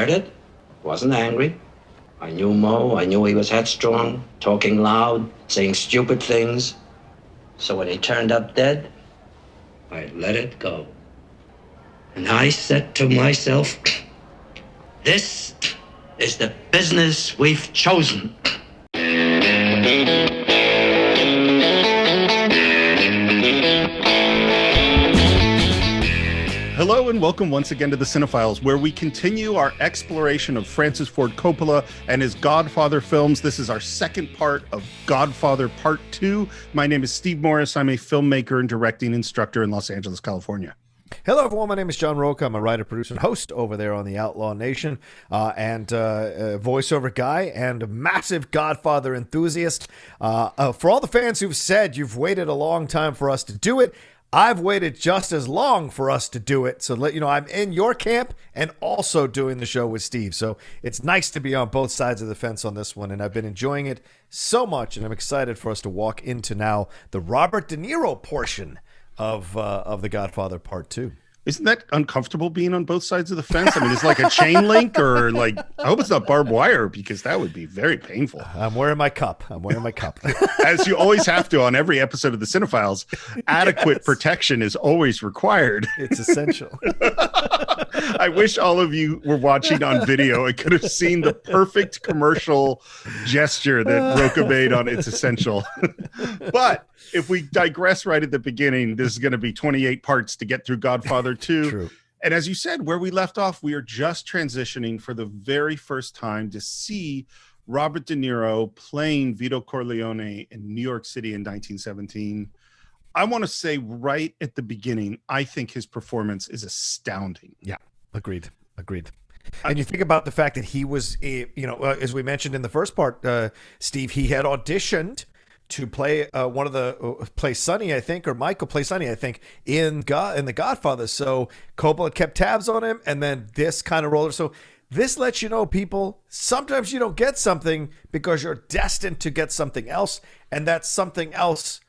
heard it, wasn't angry. I knew Mo. I knew he was headstrong, talking loud, saying stupid things. So when he turned up dead, I let it go. And I said to myself, this is the business we've chosen. Hello and welcome once again to the Cine-Files, where we continue our exploration of Francis Ford Coppola and his Godfather films. This is our second part of Godfather Part 2. My name is Steve Morris. I'm a filmmaker and directing instructor in Los Angeles, California. Hello, everyone. My name is John Roca. I'm a writer, producer, and host over there on the Outlaw Nation, and a voiceover guy and a massive Godfather enthusiast. For all the fans who've said you've waited a long time for us to do it, I've waited just as long for us to do it. So let you know I'm in your camp and also doing the show with Steve. So it's nice to be on both sides of the fence on this one, and I've been enjoying it so much, and I'm excited for us to walk into now the Robert De Niro portion of The Godfather Part 2. Isn't that uncomfortable being on both sides of the fence? I mean, it's like a chain link, or like, I hope it's not barbed wire, because that would be very painful. I'm wearing my cup. As you always have to on every episode of the Cine-Files, adequate protection is always required. It's essential. I wish all of you were watching on video and could have seen the perfect commercial gesture that Roca made on It's Essential. But if we digress right at the beginning, this is going to be 28 parts to get through Godfather 2. True. And as you said, where we left off, we are just transitioning for the very first time to see Robert De Niro playing Vito Corleone in New York City in 1917. I want to say right at the beginning, I think his performance is astounding. Yeah, agreed. And you think about the fact that he was, as we mentioned in the first part, Steve, he had auditioned to play play Sonny, I think, or Michael play Sonny, I think, in The Godfather. So Coppola kept tabs on him, and then this kind of roller. So this lets you know, people, sometimes you don't get something because you're destined to get something else, and that something else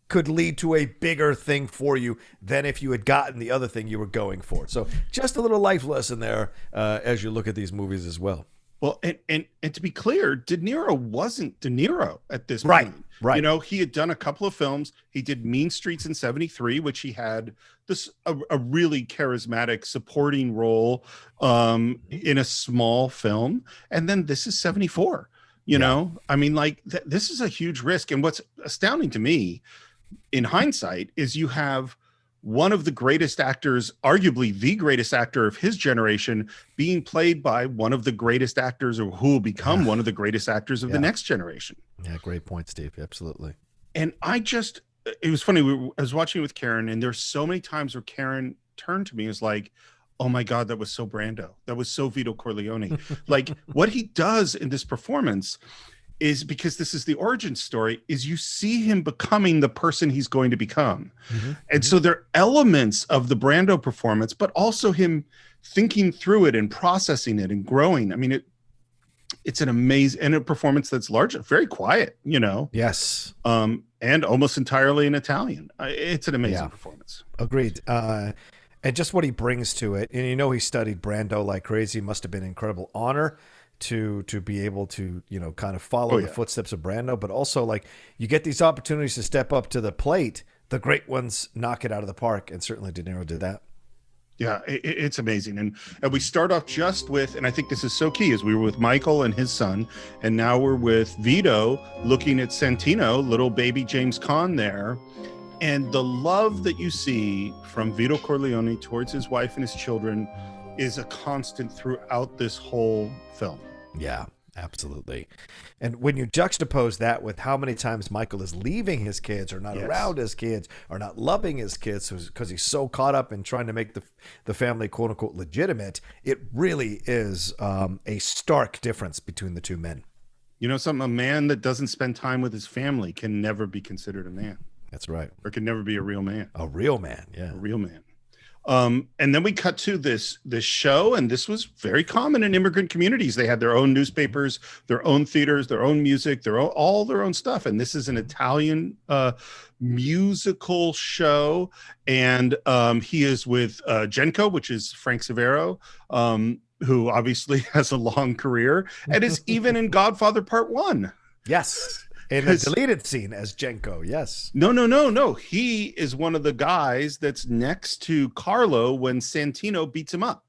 could lead to a bigger thing for you than if you had gotten the other thing you were going for. So just a little life lesson there as you look at these movies as well. Well, and to be clear, De Niro wasn't De Niro at this point. Right. You know, he had done a couple of films. He did Mean Streets in 73, which he had a really charismatic supporting role in a small film. And then this is 74, you know? I mean, like, this is a huge risk. And what's astounding to me in hindsight is you have one of the greatest actors, arguably the greatest actor of his generation, being played by one of the greatest actors, or who will become one of the greatest actors of the next generation. Yeah, great point, Steve. Absolutely. And it was funny. I was watching it with Karen, and there's so many times where Karen turned to me and was like, oh my God, that was so Brando. That was so Vito Corleone. Like, what he does in this performance is, because this is the origin story, is you see him becoming the person he's going to become. Mm-hmm. And so there are elements of the Brando performance, but also him thinking through it and processing it and growing. I mean, it's an amazing, and a performance that's largely very quiet, you know? Yes. And almost entirely in Italian. It's an amazing performance. Agreed. And just what he brings to it. And you know, he studied Brando like crazy. Must have been an incredible honor to be able to, you know, kind of follow the footsteps of Brando, but also, like, you get these opportunities to step up to the plate. The great ones knock it out of the park, and certainly De Niro did that. Yeah, it's amazing. And we start off just with, and I think this is so key, is we were with Michael and his son, and now we're with Vito looking at Santino, little baby James Caan there. And the love that you see from Vito Corleone towards his wife and his children is a constant throughout this whole film. Yeah, absolutely. And when you juxtapose that with how many times Michael is leaving his kids, or not around his kids, or not loving his kids because he's so caught up in trying to make the family quote unquote legitimate, it really is a stark difference between the two men. You know something? A man that doesn't spend time with his family can never be considered a man. That's right. Or can never be a real man. A real man, yeah. A real man. And then we cut to this show, and this was very common in immigrant communities. They had their own newspapers, their own theaters, their own music, all their own stuff. And this is an Italian musical show, and he is with Genco, which is Frank Severo, who obviously has a long career and is even in Godfather Part 1. Yes. In a deleted scene as Jenko. Yes. No. He is one of the guys that's next to Carlo when Santino beats him up.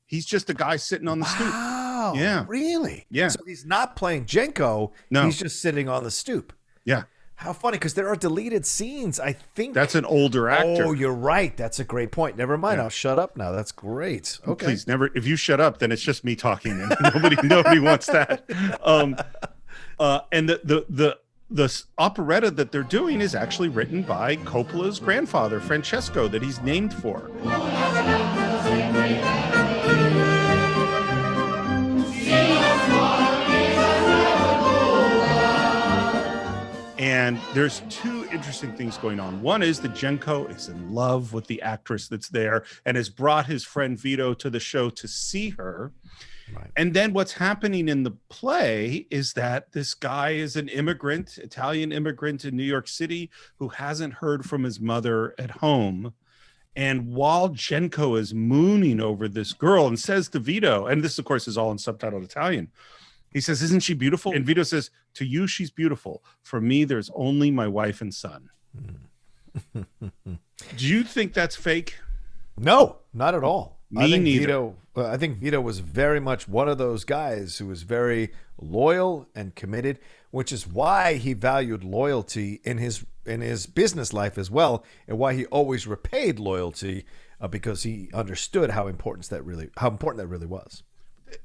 He's just a guy sitting on the stoop. Wow. Yeah. Really? Yeah. So he's not playing Jenko. No. He's just sitting on the stoop. Yeah. How funny, because there are deleted scenes. I think that's an older actor. Oh, you're right. That's a great point. Never mind. Yeah. I'll shut up now. That's great. Okay. Please never. If you shut up, then it's just me talking, and nobody wants that. And the operetta that they're doing is actually written by Coppola's grandfather, Francesco, that he's named for. And there's two interesting things going on. One is that Jenko is in love with the actress that's there and has brought his friend Vito to the show to see her. Right. And then what's happening in the play is that this guy is an immigrant, Italian immigrant in New York City, who hasn't heard from his mother at home. And while Jenko is mooning over this girl and says to Vito, and this, of course, is all in subtitled Italian, he says, "Isn't she beautiful?" And Vito says, "To you, she's beautiful. For me, there's only my wife and son." Do you think that's fake? No, not at all. Me neither. I think Vito was very much one of those guys who was very loyal and committed, which is why he valued loyalty in his business life as well, and why he always repaid loyalty, because he understood how important that really was.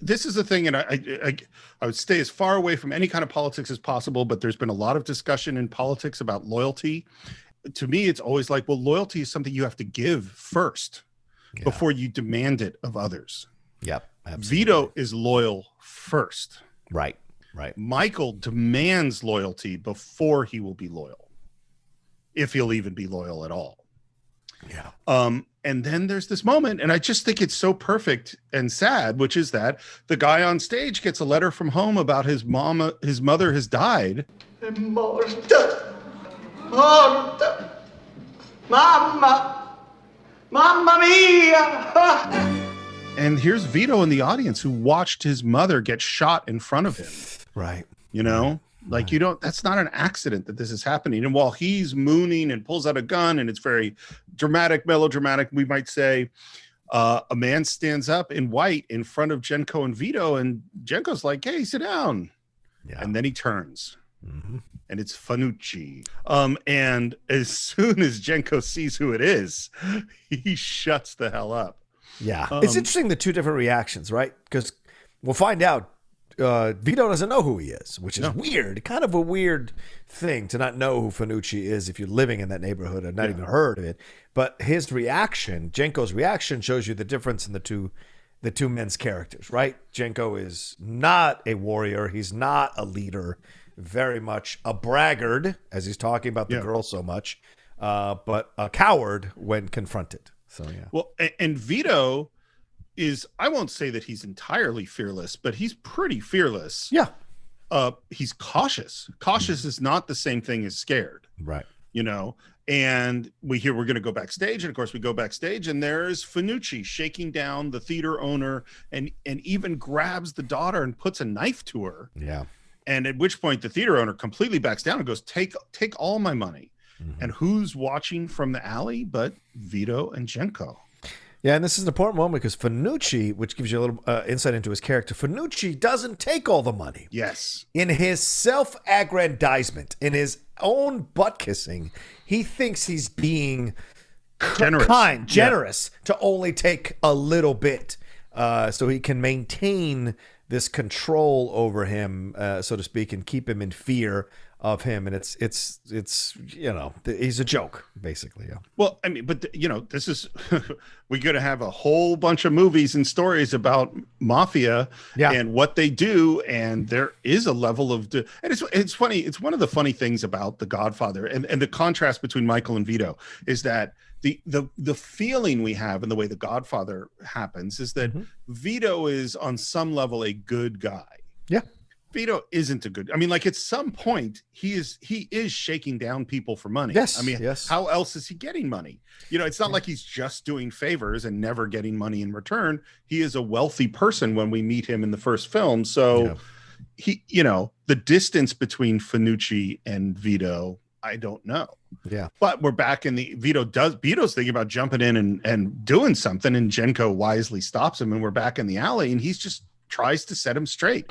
This is the thing, and I would stay as far away from any kind of politics as possible, but there's been a lot of discussion in politics about loyalty. To me, it's always like, well, loyalty is something you have to give first before you demand it of others. Yep, absolutely. Vito is loyal first. Right. Michael demands loyalty before he will be loyal, if he'll even be loyal at all. Yeah. And then there's this moment, and I just think it's so perfect and sad, which is that the guy on stage gets a letter from home about his mother has died. Morta, mamma mia. And here's Vito in the audience who watched his mother get shot in front of him. Right. You know? Like, you don't, that's not an accident that this is happening. And while he's mooning and pulls out a gun, and it's very dramatic, melodramatic, we might say, a man stands up in white in front of Jenko and Vito, and Jenko's like, "Hey, sit down." Yeah. And then he turns. Mm-hmm. And it's Fanucci. And as soon as Jenko sees who it is, he shuts the hell up. Yeah. It's interesting, the two different reactions, right? Because we'll find out Vito doesn't know who he is, which is weird. Kind of a weird thing to not know who Fanucci is if you're living in that neighborhood and not even heard of it. But his reaction, Jenko's reaction, shows you the difference in the two men's characters, right? Jenko is not a warrior. He's not a leader. Very much a braggart, as he's talking about the girl so much, but a coward when confronted. So, yeah. Well, and Vito is, I won't say that he's entirely fearless, but he's pretty fearless. Yeah. He's cautious. Cautious is not the same thing as scared. Right. You know, and we're going to go backstage. And of course we go backstage, and there's Fanucci shaking down the theater owner and even grabs the daughter and puts a knife to her. Yeah. And at which point the theater owner completely backs down and goes, take all my money. Mm-hmm. And who's watching from the alley but Vito and Jenko? Yeah, and this is an important moment because Fanucci, which gives you a little insight into his character, Fanucci doesn't take all the money. Yes. In his self-aggrandizement, in his own butt-kissing, he thinks he's being generous to only take a little bit so he can maintain this control over him, so to speak, and keep him in fear of him. And it's you know, he's a joke, basically. Yeah. Well, I mean, but you know, this is we're going to have a whole bunch of movies and stories about mafia and what they do, and there is a level of and it's funny. It's one of the funny things about The Godfather and the contrast between Michael and Vito is that the feeling we have in the way The Godfather happens is that Vito is on some level a good guy. Yeah. Vito isn't a good. I mean, like at some point, he is shaking down people for money. Yes. I mean, yes. how else is he getting money? You know, it's not like he's just doing favors and never getting money in return. He is a wealthy person when we meet him in the first film. So he, you know, the distance between Fanucci and Vito, I don't know. Yeah. But we're back in the Vito's thinking about jumping in and doing something, and Jenko wisely stops him, and we're back in the alley, and he's just tries to set him straight.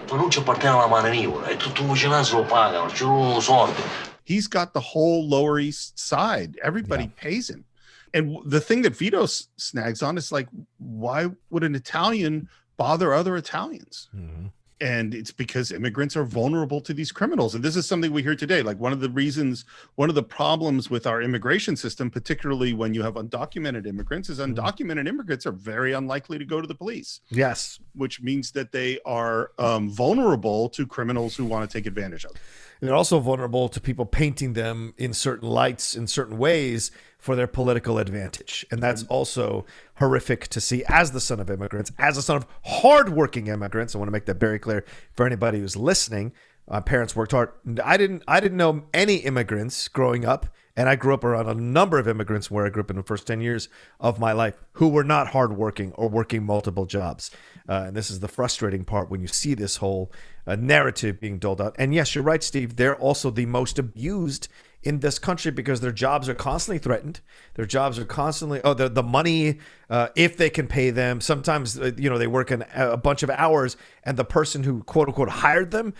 He's got the whole Lower East Side. Everybody pays him. And the thing that Vito snags on is like, why would an Italian bother other Italians? Mm-hmm. And it's because immigrants are vulnerable to these criminals. And this is something we hear today. Like one of the problems with our immigration system, particularly when you have undocumented immigrants, is undocumented immigrants are very unlikely to go to the police. Yes. Which means that they are vulnerable to criminals who want to take advantage of them. And they're also vulnerable to people painting them in certain lights, in certain ways, for their political advantage. And that's also horrific to see as the son of immigrants, as the son of hardworking immigrants. I want to make that very clear for anybody who's listening. My parents worked hard. I didn't know any immigrants growing up, and I grew up around a number of immigrants where I grew up in the first 10 years of my life who were not hardworking or working multiple jobs. And this is the frustrating part when you see this whole narrative being doled out. And yes, you're right, Steve. They're also the most abused in this country because their jobs are constantly threatened. Their jobs are constantly, the money, if they can pay them. Sometimes, they work a bunch of hours and the person who quote unquote hired them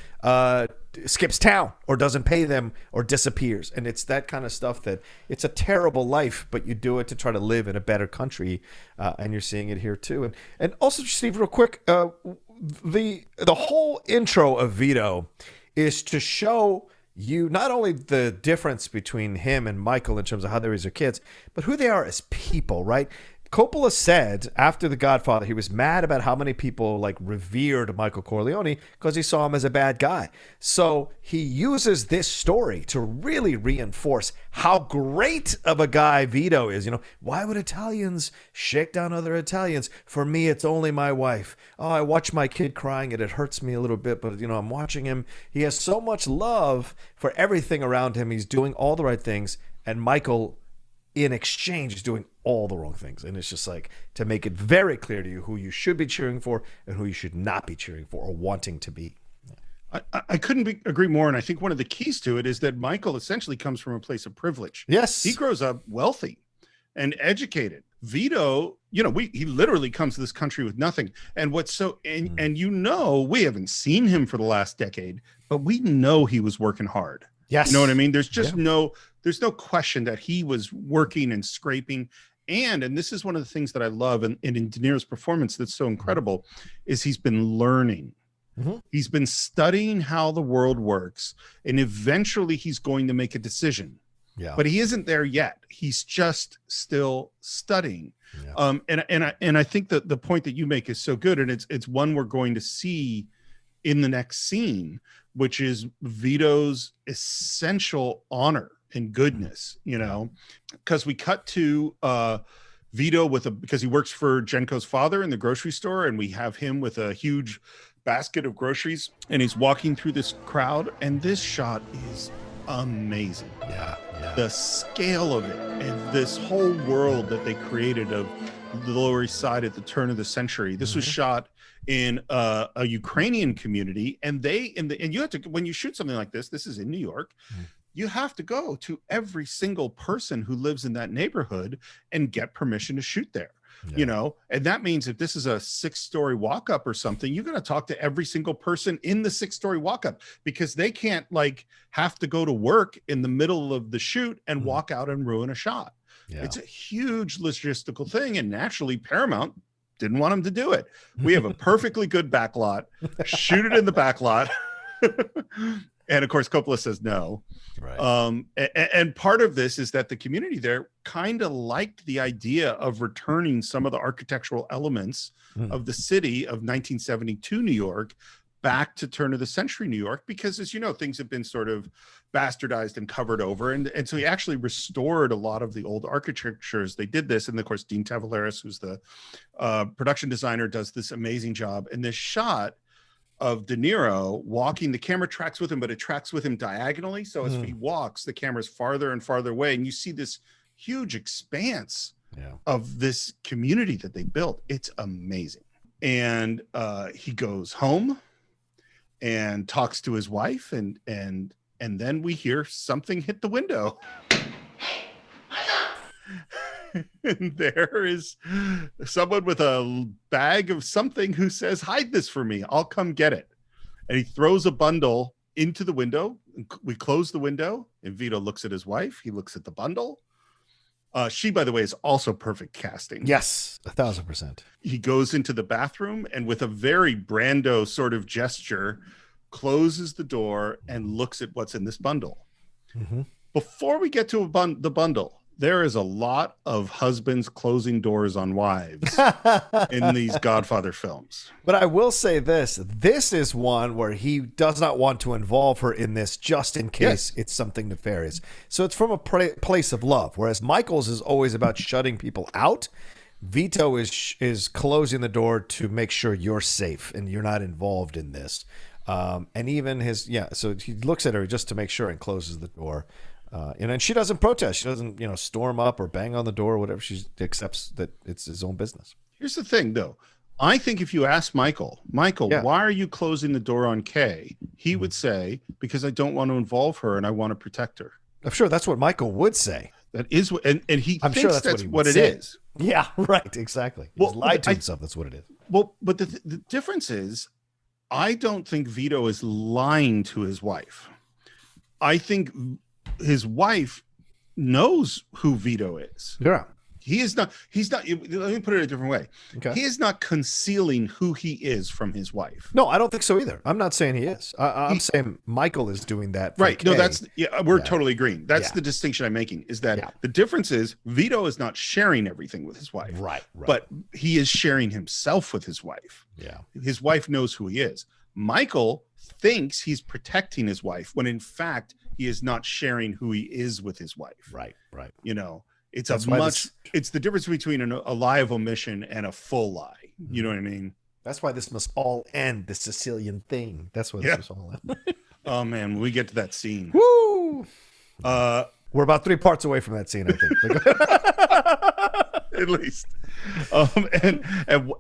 skips town or doesn't pay them or disappears. And it's that kind of stuff that it's a terrible life, but you do it to try to live in a better country. And you're seeing it here too. And also, Steve, real quick, the whole intro of Vito is to show you not only the difference between him and Michael in terms of how they raise their kids, but who they are as people, right? Coppola said after The Godfather, he was mad about how many people revered Michael Corleone because he saw him as a bad guy. So he uses this story to really reinforce how great of a guy Vito is. Why would Italians shake down other Italians? For me, it's only my wife. Oh, I watch my kid crying and it hurts me a little bit, but I'm watching him. He has so much love for everything around him. He's doing all the right things. And Michael, in exchange, is doing all the wrong things. And it's just to make it very clear to you who you should be cheering for and who you should not be cheering for or wanting to be. I couldn't agree more. And I think one of the keys to it is that Michael essentially comes from a place of privilege. Yes. He grows up wealthy and educated. Vito, he literally comes to this country with nothing. And what's so, and we haven't seen him for the last decade, but we know he was working hard. Yes. You know what I mean? There's just there's no question that he was working and scraping. And this is one of the things that I love in De Niro's performance that's so incredible is he's been learning. Mm-hmm. He's been studying how the world works, and eventually he's going to make a decision. Yeah. But he isn't there yet. He's just still studying. Yeah. And I think that the point that you make is so good, and it's one we're going to see in the next scene, which is Vito's essential honor and goodness, because we cut to Vito because he works for Jenko's father in the grocery store, and we have him with a huge basket of groceries, and he's walking through this crowd, and this shot is amazing. Yeah. The scale of it and this whole world that they created of the Lower East Side at the turn of the century. This was shot in a Ukrainian community, and you have to, when you shoot something like this is in New York, you have to go to every single person who lives in that neighborhood and get permission to shoot there. Yeah. And that means if this is a 6-story walk-up or something, you're going to talk to every single person in the 6-story walk-up, because they can't have to go to work in the middle of the shoot and walk out and ruin a shot. Yeah. It's a huge logistical thing, and naturally Paramount didn't want him to do it. We have a perfectly good backlot. Shoot it in the backlot. And of course, Coppola says no. Right. And part of this is that the community there kind of liked the idea of returning some of the architectural elements of the city of 1972 New York back to turn of the century New York, because as you know, things have been sort of bastardized and covered over. And so he actually restored a lot of the old architectures. They did this. And of course, Dean Tavoularis, who's the production designer, does this amazing job. And this shot of De Niro walking. The camera tracks with him, but it tracks with him diagonally. So as he walks, the camera's farther and farther away, and you see this huge expanse of this community that they built. It's amazing. And he goes home and talks to his wife, and then we hear something hit the window. And there is someone with a bag of something who says, "Hide this for me. I'll come get it." And he throws a bundle into the window. We close the window, and Vito looks at his wife. He looks at the bundle. She, by the way, is also perfect casting. Yes, 1,000%. He goes into the bathroom and with a very Brando sort of gesture, closes the door and looks at what's in this bundle. Before we get to the bundle, there is a lot of husbands closing doors on wives in these Godfather films. But I will say this is one where he does not want to involve her in this just in case it's something nefarious. So it's from a place of love, whereas Michael's is always about shutting people out. Vito is closing the door to make sure you're safe and you're not involved in this. And even so he looks at her just to make sure and closes the door. And she doesn't protest. She doesn't, storm up or bang on the door or whatever. She accepts that it's his own business. Here's the thing, though. I think if you ask Michael, why are you closing the door on Kay? He would say, because I don't want to involve her and I want to protect her. I'm sure that's what Michael would say. That is what, and he I'm thinks sure that's what it is. Yeah, right. Exactly. He's lied to himself. That's what it is. Well, but the difference is, I don't think Vito is lying to his wife. I think his wife knows who Vito is. Yeah. He's not, let me put it a different way. Okay. He is not concealing who he is from his wife. No, I don't think so either. I'm not saying he is. I'm saying Michael is doing that. Right. No, Kay. we're totally agreeing. That's the distinction I'm making, is that the difference is Vito is not sharing everything with his wife. Right. But he is sharing himself with his wife. Yeah. His wife knows who he is. Michael thinks he's protecting his wife when in fact he is not sharing who he is with his wife. Right. It's it's the difference between a lie of omission and a full lie. You know what I mean? That's why this must all end, the Sicilian thing. That's why this must all end. Oh man, when we get to that scene. Woo! We're about 3 parts away from that scene, I think. At least.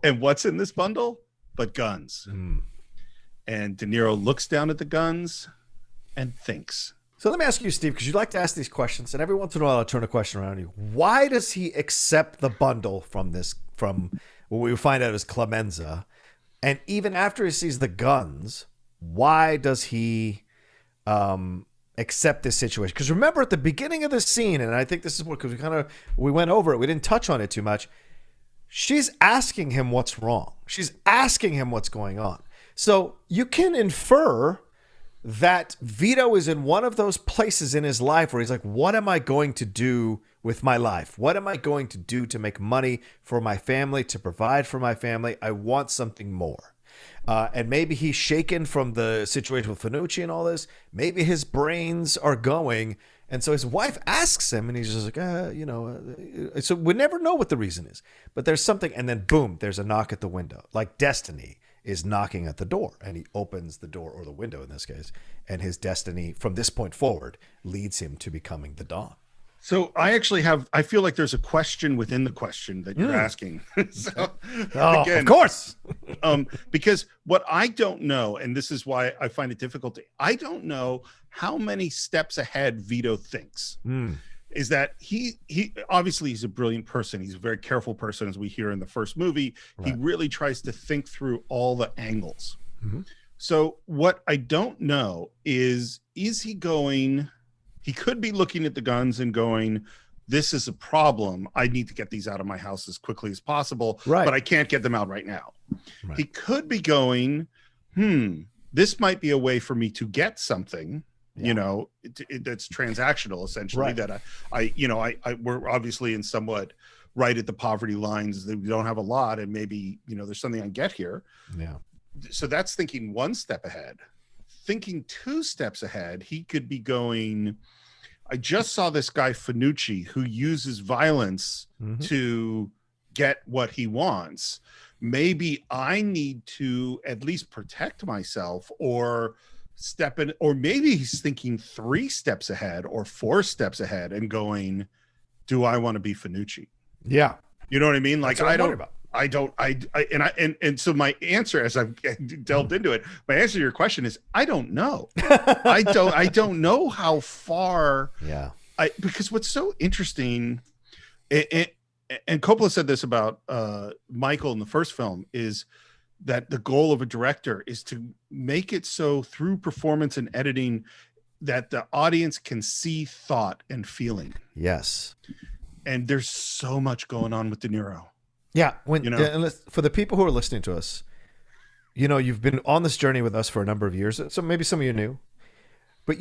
And what's in this bundle? But guns. And De Niro looks down at the guns and thinks. So let me ask you, Steve, because you like to ask these questions, and every once in a while I'll turn a question around you. Why does he accept the bundle from what we find out is Clemenza? And even after he sees the guns, why does he accept this situation? Because remember at the beginning of the scene, and I think this is what, because we went over it, we didn't touch on it too much. She's asking him what's wrong. She's asking him what's going on. So you can infer that Vito is in one of those places in his life where he's like, what am I going to do with my life? What am I going to do to make money for my family, to provide for my family? I want something more. And maybe he's shaken from the situation with Fanucci and all this. Maybe his brains are going. And so his wife asks him, and he's just like, so we never know what the reason is. But there's something, and then boom, there's a knock at the window. Like destiny is knocking at the door, and he opens the door, or the window in this case, and his destiny from this point forward leads him to becoming the Don. So I feel like there's a question within the question that you're asking. Of course. Because what I don't know, and this is why I find it difficult, I don't know how many steps ahead Vito thinks. Is that he obviously he's a brilliant person. He's a very careful person, as we hear in the first movie. Right. He really tries to think through all the angles. So what I don't know is he going, he could be looking at the guns and going, this is a problem. I need to get these out of my house as quickly as possible, but I can't get them out right now. He could be going, this might be a way for me to get something. That's transactional, essentially. That we're obviously in somewhat right at the poverty lines. That we don't have a lot, and maybe there's something I can get here. So that's thinking one step ahead. Thinking 2 steps ahead, he could be going, I just saw this guy Fanucci who uses violence to get what he wants, maybe I need to at least protect myself or step in, or maybe he's thinking 3 steps ahead or 4 steps ahead and going, do I want to be Fanucci? Yeah. You know what I mean? Like, I don't, and so my answer, as I've delved into it, my answer to your question is, I don't know. I don't know how far. Yeah. Because what's so interesting, and Coppola said this about Michael in the first film, is that the goal of a director is to make it so through performance and editing that the audience can see thought and feeling. Yes. And there's so much going on with De Niro. Yeah. For the people who are listening to us, you've been on this journey with us for a number of years. So maybe some of you knew, but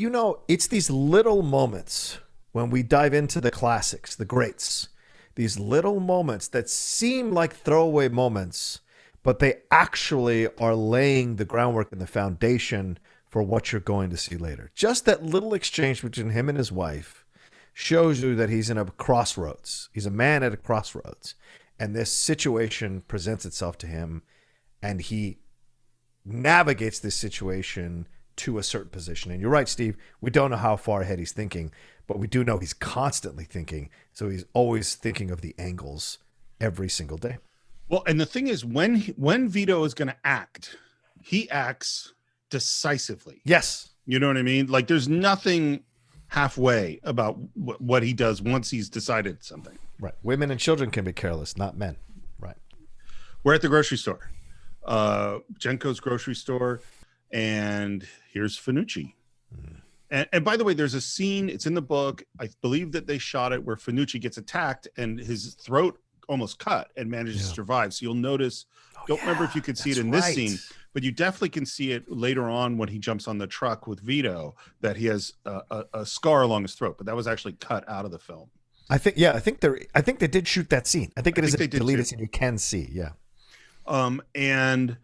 it's these little moments when we dive into the classics, the greats, these little moments that seem like throwaway moments, but they actually are laying the groundwork and the foundation for what you're going to see later. Just that little exchange between him and his wife shows you that he's in a crossroads. He's a man at a crossroads. And this situation presents itself to him, and he navigates this situation to a certain position. And you're right, Steve. We don't know how far ahead he's thinking, but we do know he's constantly thinking. So he's always thinking of the angles every single day. Well, and the thing is, when Vito is going to act, he acts decisively. Yes. You know what I mean? Like, there's nothing halfway about what he does once he's decided something. Right. Women and children can be careless, not men. Right. We're at the grocery store, Jenko's grocery store, and here's Fanucci. And by the way, there's a scene, it's in the book, I believe that they shot it, where Fanucci gets attacked and his throat almost cut and manages to survive. So you'll notice, don't remember if you could see it in this scene, but you definitely can see it later on when he jumps on the truck with Vito, that he has a scar along his throat, but that was actually cut out of the film. I think they did shoot that scene. I think it is a deleted scene you can see. Yeah. And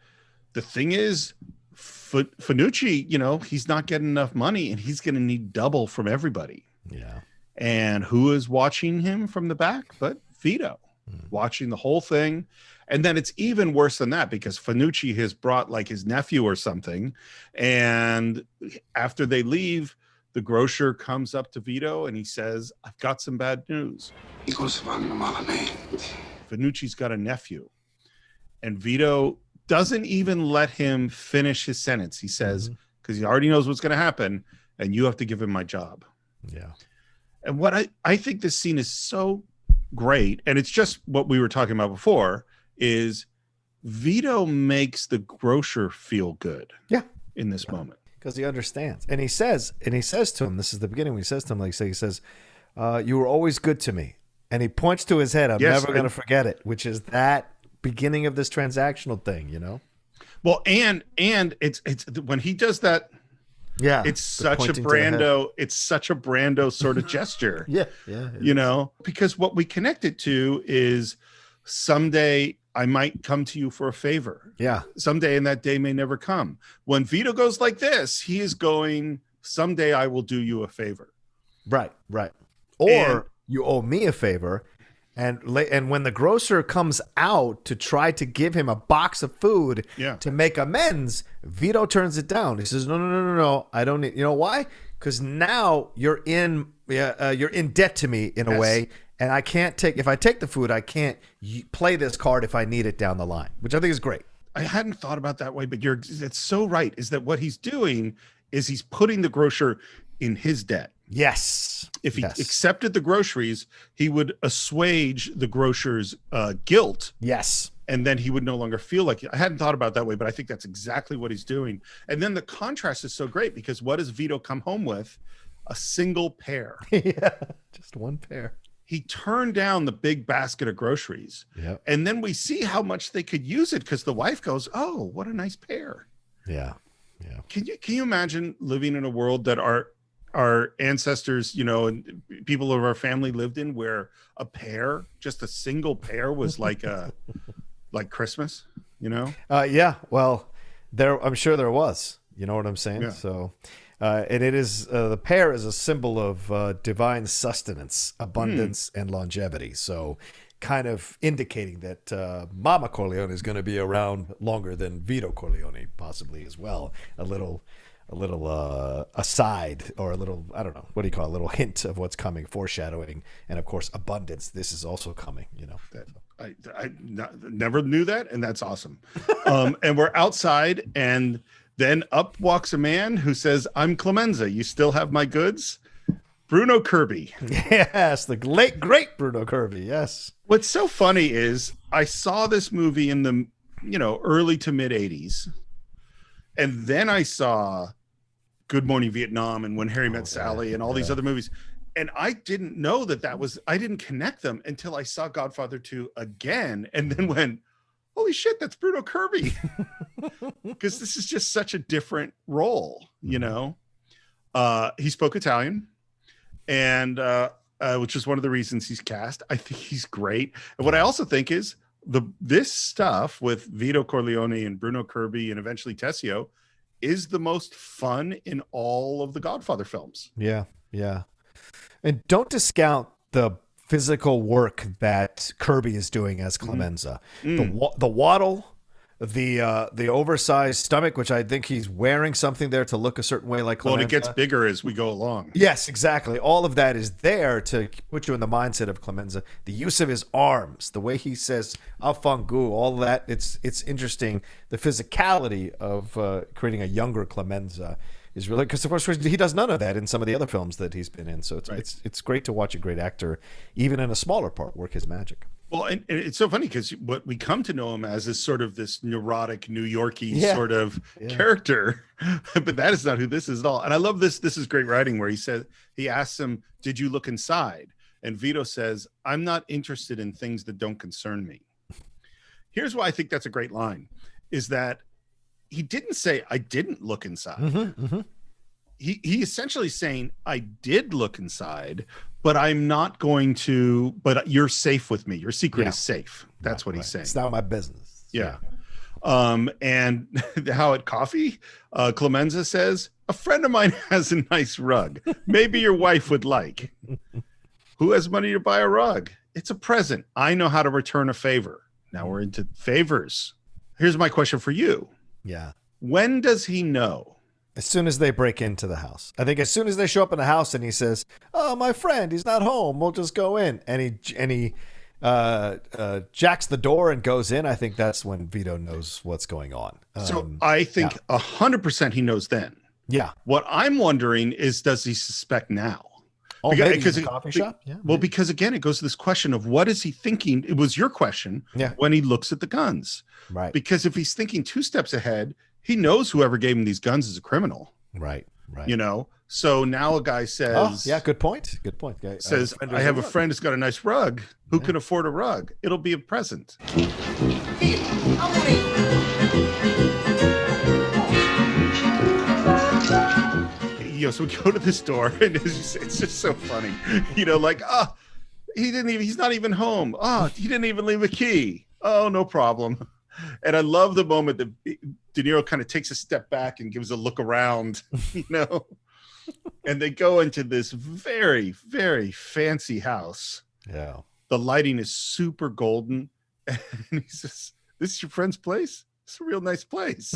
the thing is, Fanucci, he's not getting enough money, and he's going to need double from everybody. Yeah. And who is watching him from the back but Vito, watching the whole thing. And then it's even worse than that, because Fanucci has brought like his nephew or something. And after they leave, the grocer comes up to Vito and he says, I've got some bad news. Fanucci's got a nephew. And Vito doesn't even let him finish his sentence. He says, because he already knows what's going to happen, and you have to give him my job. Yeah. And what I think this scene is so great, and it's just what we were talking about before, is Vito makes the grocer feel good. Yeah. In this moment. Because he understands. And he says to him, this is the beginning when he says to him, like he says, you were always good to me. And he points to his head. I'm never going to forget it, which is that beginning of this transactional thing, Well, and it's when he does that. Yeah. It's such a Brando sort of gesture. Yeah. Because what we connect it to is someday I might come to you for a favor. Yeah. Someday, and that day may never come. When Vito goes like this, he is going, someday I will do you a favor. Right. Or you owe me a favor. And when the grocer comes out to try to give him a box of food to make amends, Vito turns it down. He says, no, I don't need, why? Because now you're in debt to me in a way. And I can't if I take the food, I can't play this card if I need it down the line, which I think is great. I hadn't thought about that way, but it's so right. Is that what he's doing is he's putting the grocer in his debt. Yes. If he accepted the groceries, he would assuage the grocer's guilt. Yes. And then he would no longer feel like I hadn't thought about it that way, but I think that's exactly what he's doing. And then the contrast is so great, because what does Vito come home with? A single pear. Yeah. Just one pear. He turned down the big basket of groceries. Yep. And then we see how much they could use it, because the wife goes, oh, what a nice pear. Yeah. Can you imagine living in a world that our ancestors, and people of our family lived in, where a pear, just a single pear, was like Christmas, Yeah. Well, I'm sure there was, you know what I'm saying? Yeah. So, and it is, the pear is a symbol of divine sustenance, abundance, and longevity. So kind of indicating that Mama Corleone is going to be around longer than Vito Corleone, possibly as well. A little aside, or a little, I don't know, what do you call it? A little hint of what's coming, foreshadowing, and of course, abundance. This is also coming, That I never knew that, and that's awesome. And we're outside, and then up walks a man who says, "I'm Clemenza. You still have my goods?" Bruno Kirby. Yes, the late great Bruno Kirby. Yes. What's so funny is I saw this movie in the early to mid 80s, and then I saw Good Morning Vietnam and When Harry Met Sally and all these other movies. And I didn't know I didn't connect them until I saw Godfather 2 again, and then went, holy shit, that's Bruno Kirby. Because this is just such a different role, He spoke Italian, and which is one of the reasons he's cast. I think he's great. And what I also think is this stuff with Vito Corleone and Bruno Kirby and eventually Tessio is the most fun in all of the Godfather films. Yeah, yeah. And don't discount the physical work that Kirby is doing as Clemenza. The waddle, the oversized stomach, which I think he's wearing something there to look a certain way like Clemenza. Well, and it gets bigger as we go along. Yes, exactly. All of that is there to put you in the mindset of Clemenza. The use of his arms, the way he says "afangu," all that. It's interesting. The physicality of creating a younger Clemenza is really, because of course he does none of that in some of the other films that he's been in. So it's great to watch a great actor, even in a smaller part, work his magic. Well, and it's so funny because what we come to know him as is sort of this neurotic New Yorkie sort of character, but that is not who this is at all. And I love this. This is great writing where he asks him, "Did you look inside?" And Vito says, "I'm not interested in things that don't concern me." Here's why I think that's a great line, is that he didn't say, "I didn't look inside." He essentially saying, "I did look inside, but I'm not going to, but you're safe with me. Your secret is safe." That's what he's saying. It's not my business. Yeah. And how at coffee, Clemenza says, "A friend of mine has a nice rug. Maybe your wife would like." "Who has money to buy a rug?" "It's a present. I know how to return a favor." Now we're into favors. Here's my question for you. Yeah. When does he know? As soon as they break into the house. I think as soon as they show up in the house and he says, "Oh, my friend, he's not home. We'll just go in." And he jacks the door and goes in. I think that's when Vito knows what's going on. So I think 100% he knows then. Yeah. What I'm wondering is, does he suspect now? Oh, because in the coffee shop? Yeah. Well, because again, it goes to this question of what is he thinking? It was your question when he looks at the guns. Right. Because if he's thinking 2 steps ahead, he knows whoever gave him these guns is a criminal. Right. Right. So now a guy says, "Oh, yeah, good point. Good point." Says, "I have a friend who's got a nice rug. Who can afford a rug? It'll be a present." So we go to the store, and it's just so funny. He's not even home. He didn't even leave a key. Oh, no problem. And I love the moment that De Niro kind of takes a step back and gives a look around, and they go into this very, very fancy house. Yeah. The lighting is super golden. And he says, "This is your friend's place? It's a real nice place."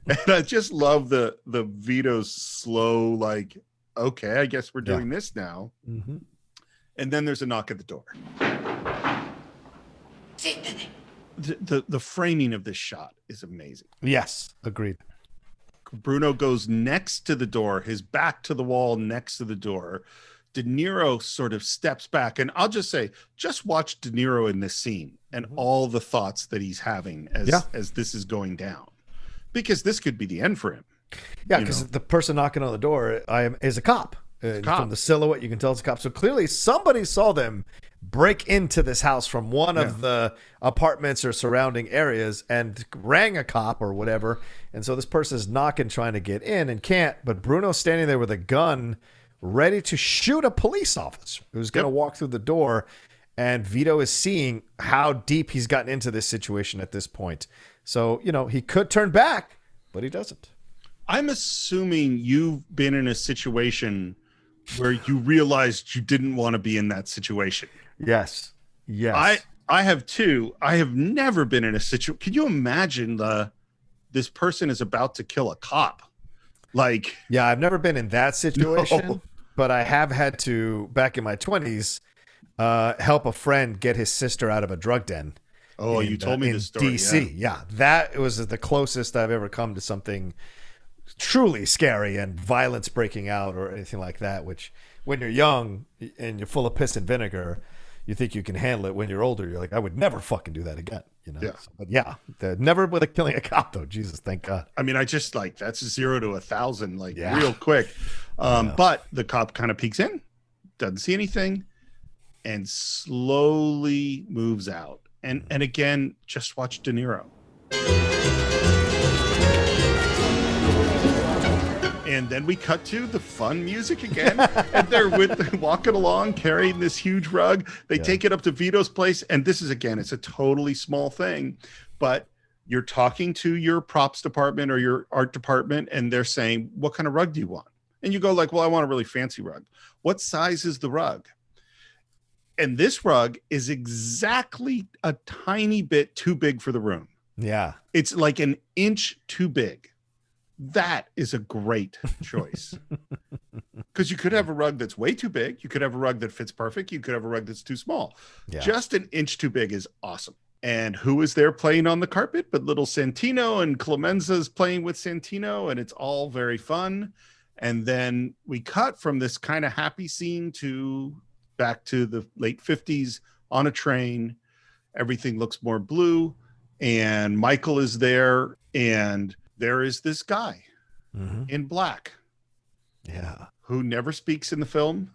And I just love the Vito's slow, okay, I guess we're doing this now. Mm-hmm. And then there's a knock at the door. The framing of this shot is amazing. Yes, agreed. Bruno goes next to the door, his back to the wall next to the door. De Niro sort of steps back, and I'll just say, just watch De Niro in this scene and all the thoughts that he's having as this is going down, because this could be the end for him. Yeah, because the person knocking on the door is a cop. From the silhouette, you can tell it's a cop. So clearly somebody saw them break into this house from one of the apartments or surrounding areas and rang a cop or whatever. And so this person is knocking, trying to get in and can't. But Bruno's standing there with a gun ready to shoot a police officer who's going to walk through the door. And Vito is seeing how deep he's gotten into this situation at this point. So, he could turn back, but he doesn't. I'm assuming you've been in a situation where you realized you didn't want to be in that situation. Yes. Yes. I have two. I have never been in a situation. Can you imagine this person is about to kill a cop? Like, yeah, I've never been in that situation, No. but I have had to, back in my 20s, help a friend get his sister out of a drug den. oh, you told me in this story. DC. Yeah, that was the closest I've ever come to something truly scary and violence breaking out or anything like that, which when you're young and you're full of piss and vinegar, you think you can handle it. When you're older, you're like, I would never fucking do that again. You know? Yeah. So, but yeah, never with killing a cop though. Jesus, thank God. I mean, I just like that's 0 to 1,000, like Yeah. real quick. But the cop kind of peeks in, doesn't see anything, and slowly moves out. And again, just watch De Niro. And then we cut to the fun music again, and they're walking along carrying this huge rug. They take it up to Vito's place, and this is again, it's a totally small thing, but you're talking to your props department or your art department, and they're saying, "What kind of rug do you want?" And you go like, "Well, I want a really fancy rug." What size is the rug? And this rug is exactly a tiny bit too big for the room. Yeah. It's like an inch too big. That is a great choice. Because you could have a rug that's way too big. You could have a rug that fits perfect. You could have a rug that's too small. Yeah. Just an inch too big is awesome. And who is there playing on the carpet but little Santino, and Clemenza is playing with Santino, and it's all very fun. And then we cut from this kind of happy scene to back to the late 50s on a train. Everything looks more blue, and Michael is there, and there is this guy in black who never speaks in the film,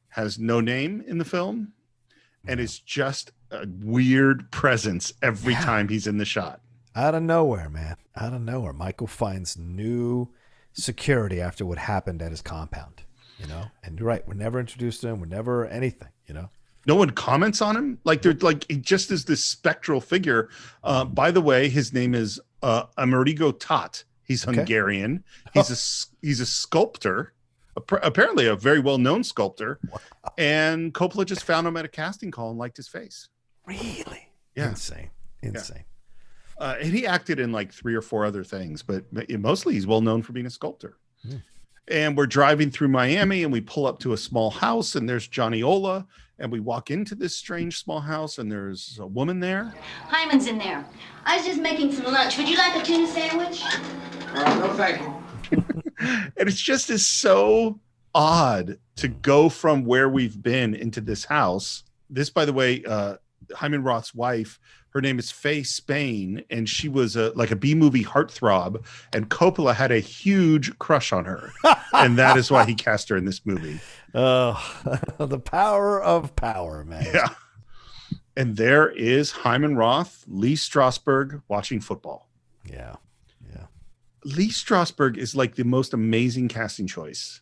has no name in the film, and is just a weird presence every time he's in the shot. Out of nowhere, man. Out of nowhere. Michael finds new security after what happened at his compound, you know? And you're right. We're never introduced to him. We're never anything, you know? No one comments on him. Like they're like, he just is this spectral figure. By the way, his name is Amerigo Tot. He's Hungarian. He's a sculptor, apparently a very well-known sculptor. Wow. And Coppola just found him at a casting call and liked his face. Really? Yeah. Insane. And he acted in like 3 or 4 other things, but mostly he's well known for being a sculptor. And we're driving through Miami, and we pull up to a small house, and there's Johnny Ola, and we walk into this strange small house, and there's a woman there. Hyman's in there. I was just making some lunch. Would you like a tuna sandwich? No, thank you. And it's just is so odd to go from where we've been into this house. This, by the way, Hyman Roth's wife, her name is Faye Spain, and she was like a B-movie heartthrob, and Coppola had a huge crush on her, and that is why he cast her in this movie. Oh, the power of power, man. Yeah. And there is Hyman Roth, Lee Strasberg watching football. Yeah. Lee Strasberg is like the most amazing casting choice.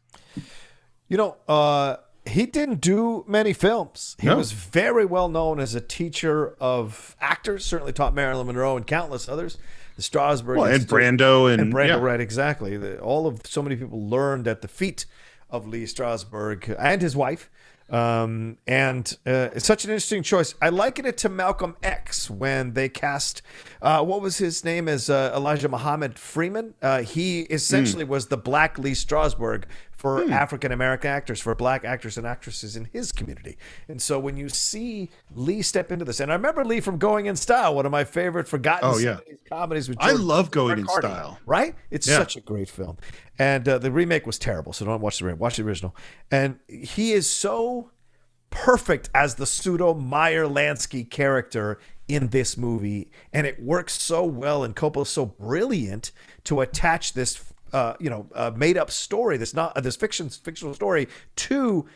You know, he didn't do many films. He was very well known as a teacher of actors, certainly taught Marilyn Monroe and countless others. The Strasberg and Brando and Brando, right, exactly. So many people learned at the feet of Lee Strasberg and his wife. It's such an interesting choice. I liken it to Malcolm X when they cast what was his name as Elijah Muhammad Freeman. He essentially was the black Lee Strasberg for African American actors, for black actors and actresses in his community. And so when you see Lee step into this, and I remember Lee from Going in Style, one of my favorite forgotten 70s comedies with George I love Going in Cardi, Style. right? It's such a great film. And the remake was terrible, so don't watch the remake. Watch the original. And he is so perfect as the pseudo Meyer Lansky character in this movie, and it works so well, and Coppola's so brilliant to attach this made up story, this fictional story, to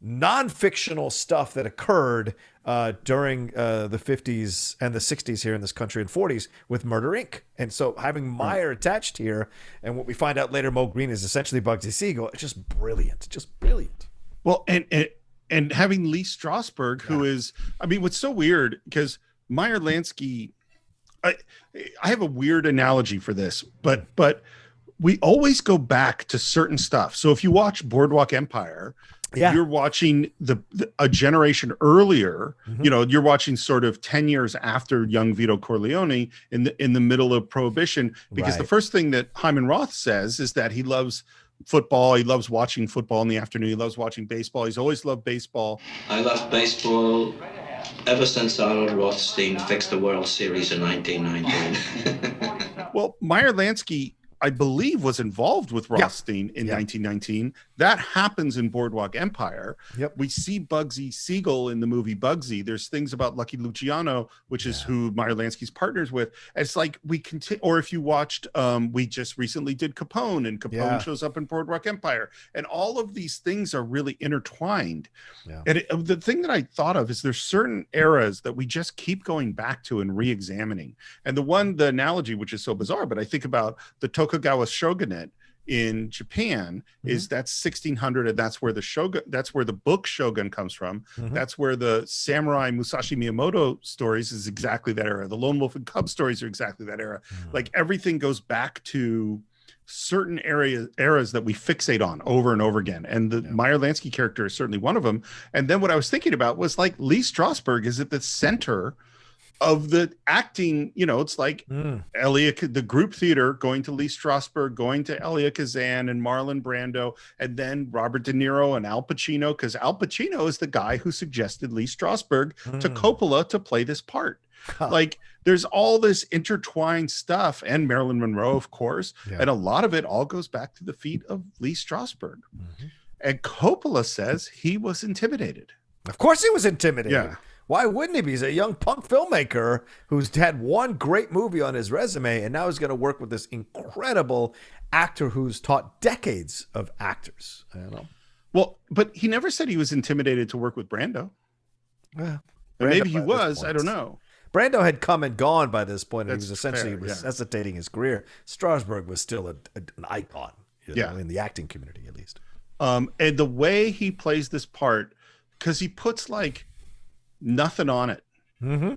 non-fictional stuff that occurred during the 50s and the 60s here in this country and 40s with Murder Inc. And so having Meyer attached here, and what we find out later, Mo Green is essentially Bugsy Siegel. It's just brilliant. Well, and having Lee Strasberg, who is, I mean, what's so weird, because Meyer Lansky, I have a weird analogy for this, but we always go back to certain stuff. So if you watch Boardwalk Empire, Yeah. You're watching a generation earlier. Mhm. You know, you're watching sort of 10 years after young Vito Corleone in the middle of Prohibition, because the Right. first thing that Hyman Roth says is that he loves football. He loves watching football in the afternoon. He loves watching baseball. He's always loved baseball. I loved baseball ever since Arnold Rothstein fixed the World Series in 1919. Well, Meyer Lansky, I believe, was involved with Yeah. Rothstein in Yeah. 1919. That happens in Boardwalk Empire. Yep. We see Bugsy Siegel in the movie Bugsy. There's things about Lucky Luciano, which is who Meyer Lansky's partners with. It's like we continue, or if you watched, we just recently did Capone, and Capone shows up in Boardwalk Empire, and all of these things are really intertwined. Yeah. And the thing that I thought of is there's certain eras that we just keep going back to and re-examining. And the analogy, which is so bizarre, but I think about the Tokugawa shogunate in Japan, is that's 1600, and that's where the book Shogun comes from. That's where the samurai Musashi Miyamoto stories is exactly that era. The Lone Wolf and Cub stories are exactly that era. Like everything goes back to certain eras that we fixate on over and over again, and the Meyer Lansky character is certainly one of them. And then what I was thinking about was like Lee Strasberg is at the center of the acting. You know, it's like the group theater going to Lee Strasberg, going to Elia Kazan and Marlon Brando, and then Robert De Niro and Al Pacino, because Al Pacino is the guy who suggested Lee Strasberg to Coppola to play this part. Like there's all this intertwined stuff, and Marilyn Monroe, of course, and a lot of it all goes back to the feet of Lee Strasberg. And Coppola says he was intimidated. Of course he was intimidated. Yeah. Why wouldn't he be? He's a young punk filmmaker who's had one great movie on his resume, and now he's going to work with this incredible actor who's taught decades of actors. I don't know. Well, but he never said he was intimidated to work with Brando. Well, And maybe he by this was. point. I don't know. Brando had come and gone by this point, and he was That's essentially fair, yeah. resuscitating his career. Strasberg was still an icon, Yeah. in the acting community, at least. And the way he plays this part, because he puts like nothing on it.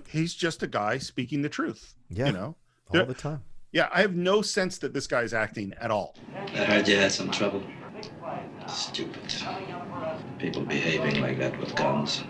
He's just a guy speaking the truth. Yeah, you know, all the time. Yeah, I have no sense that this guy's acting at all. I heard you had some trouble. Stupid. People behaving like that with guns.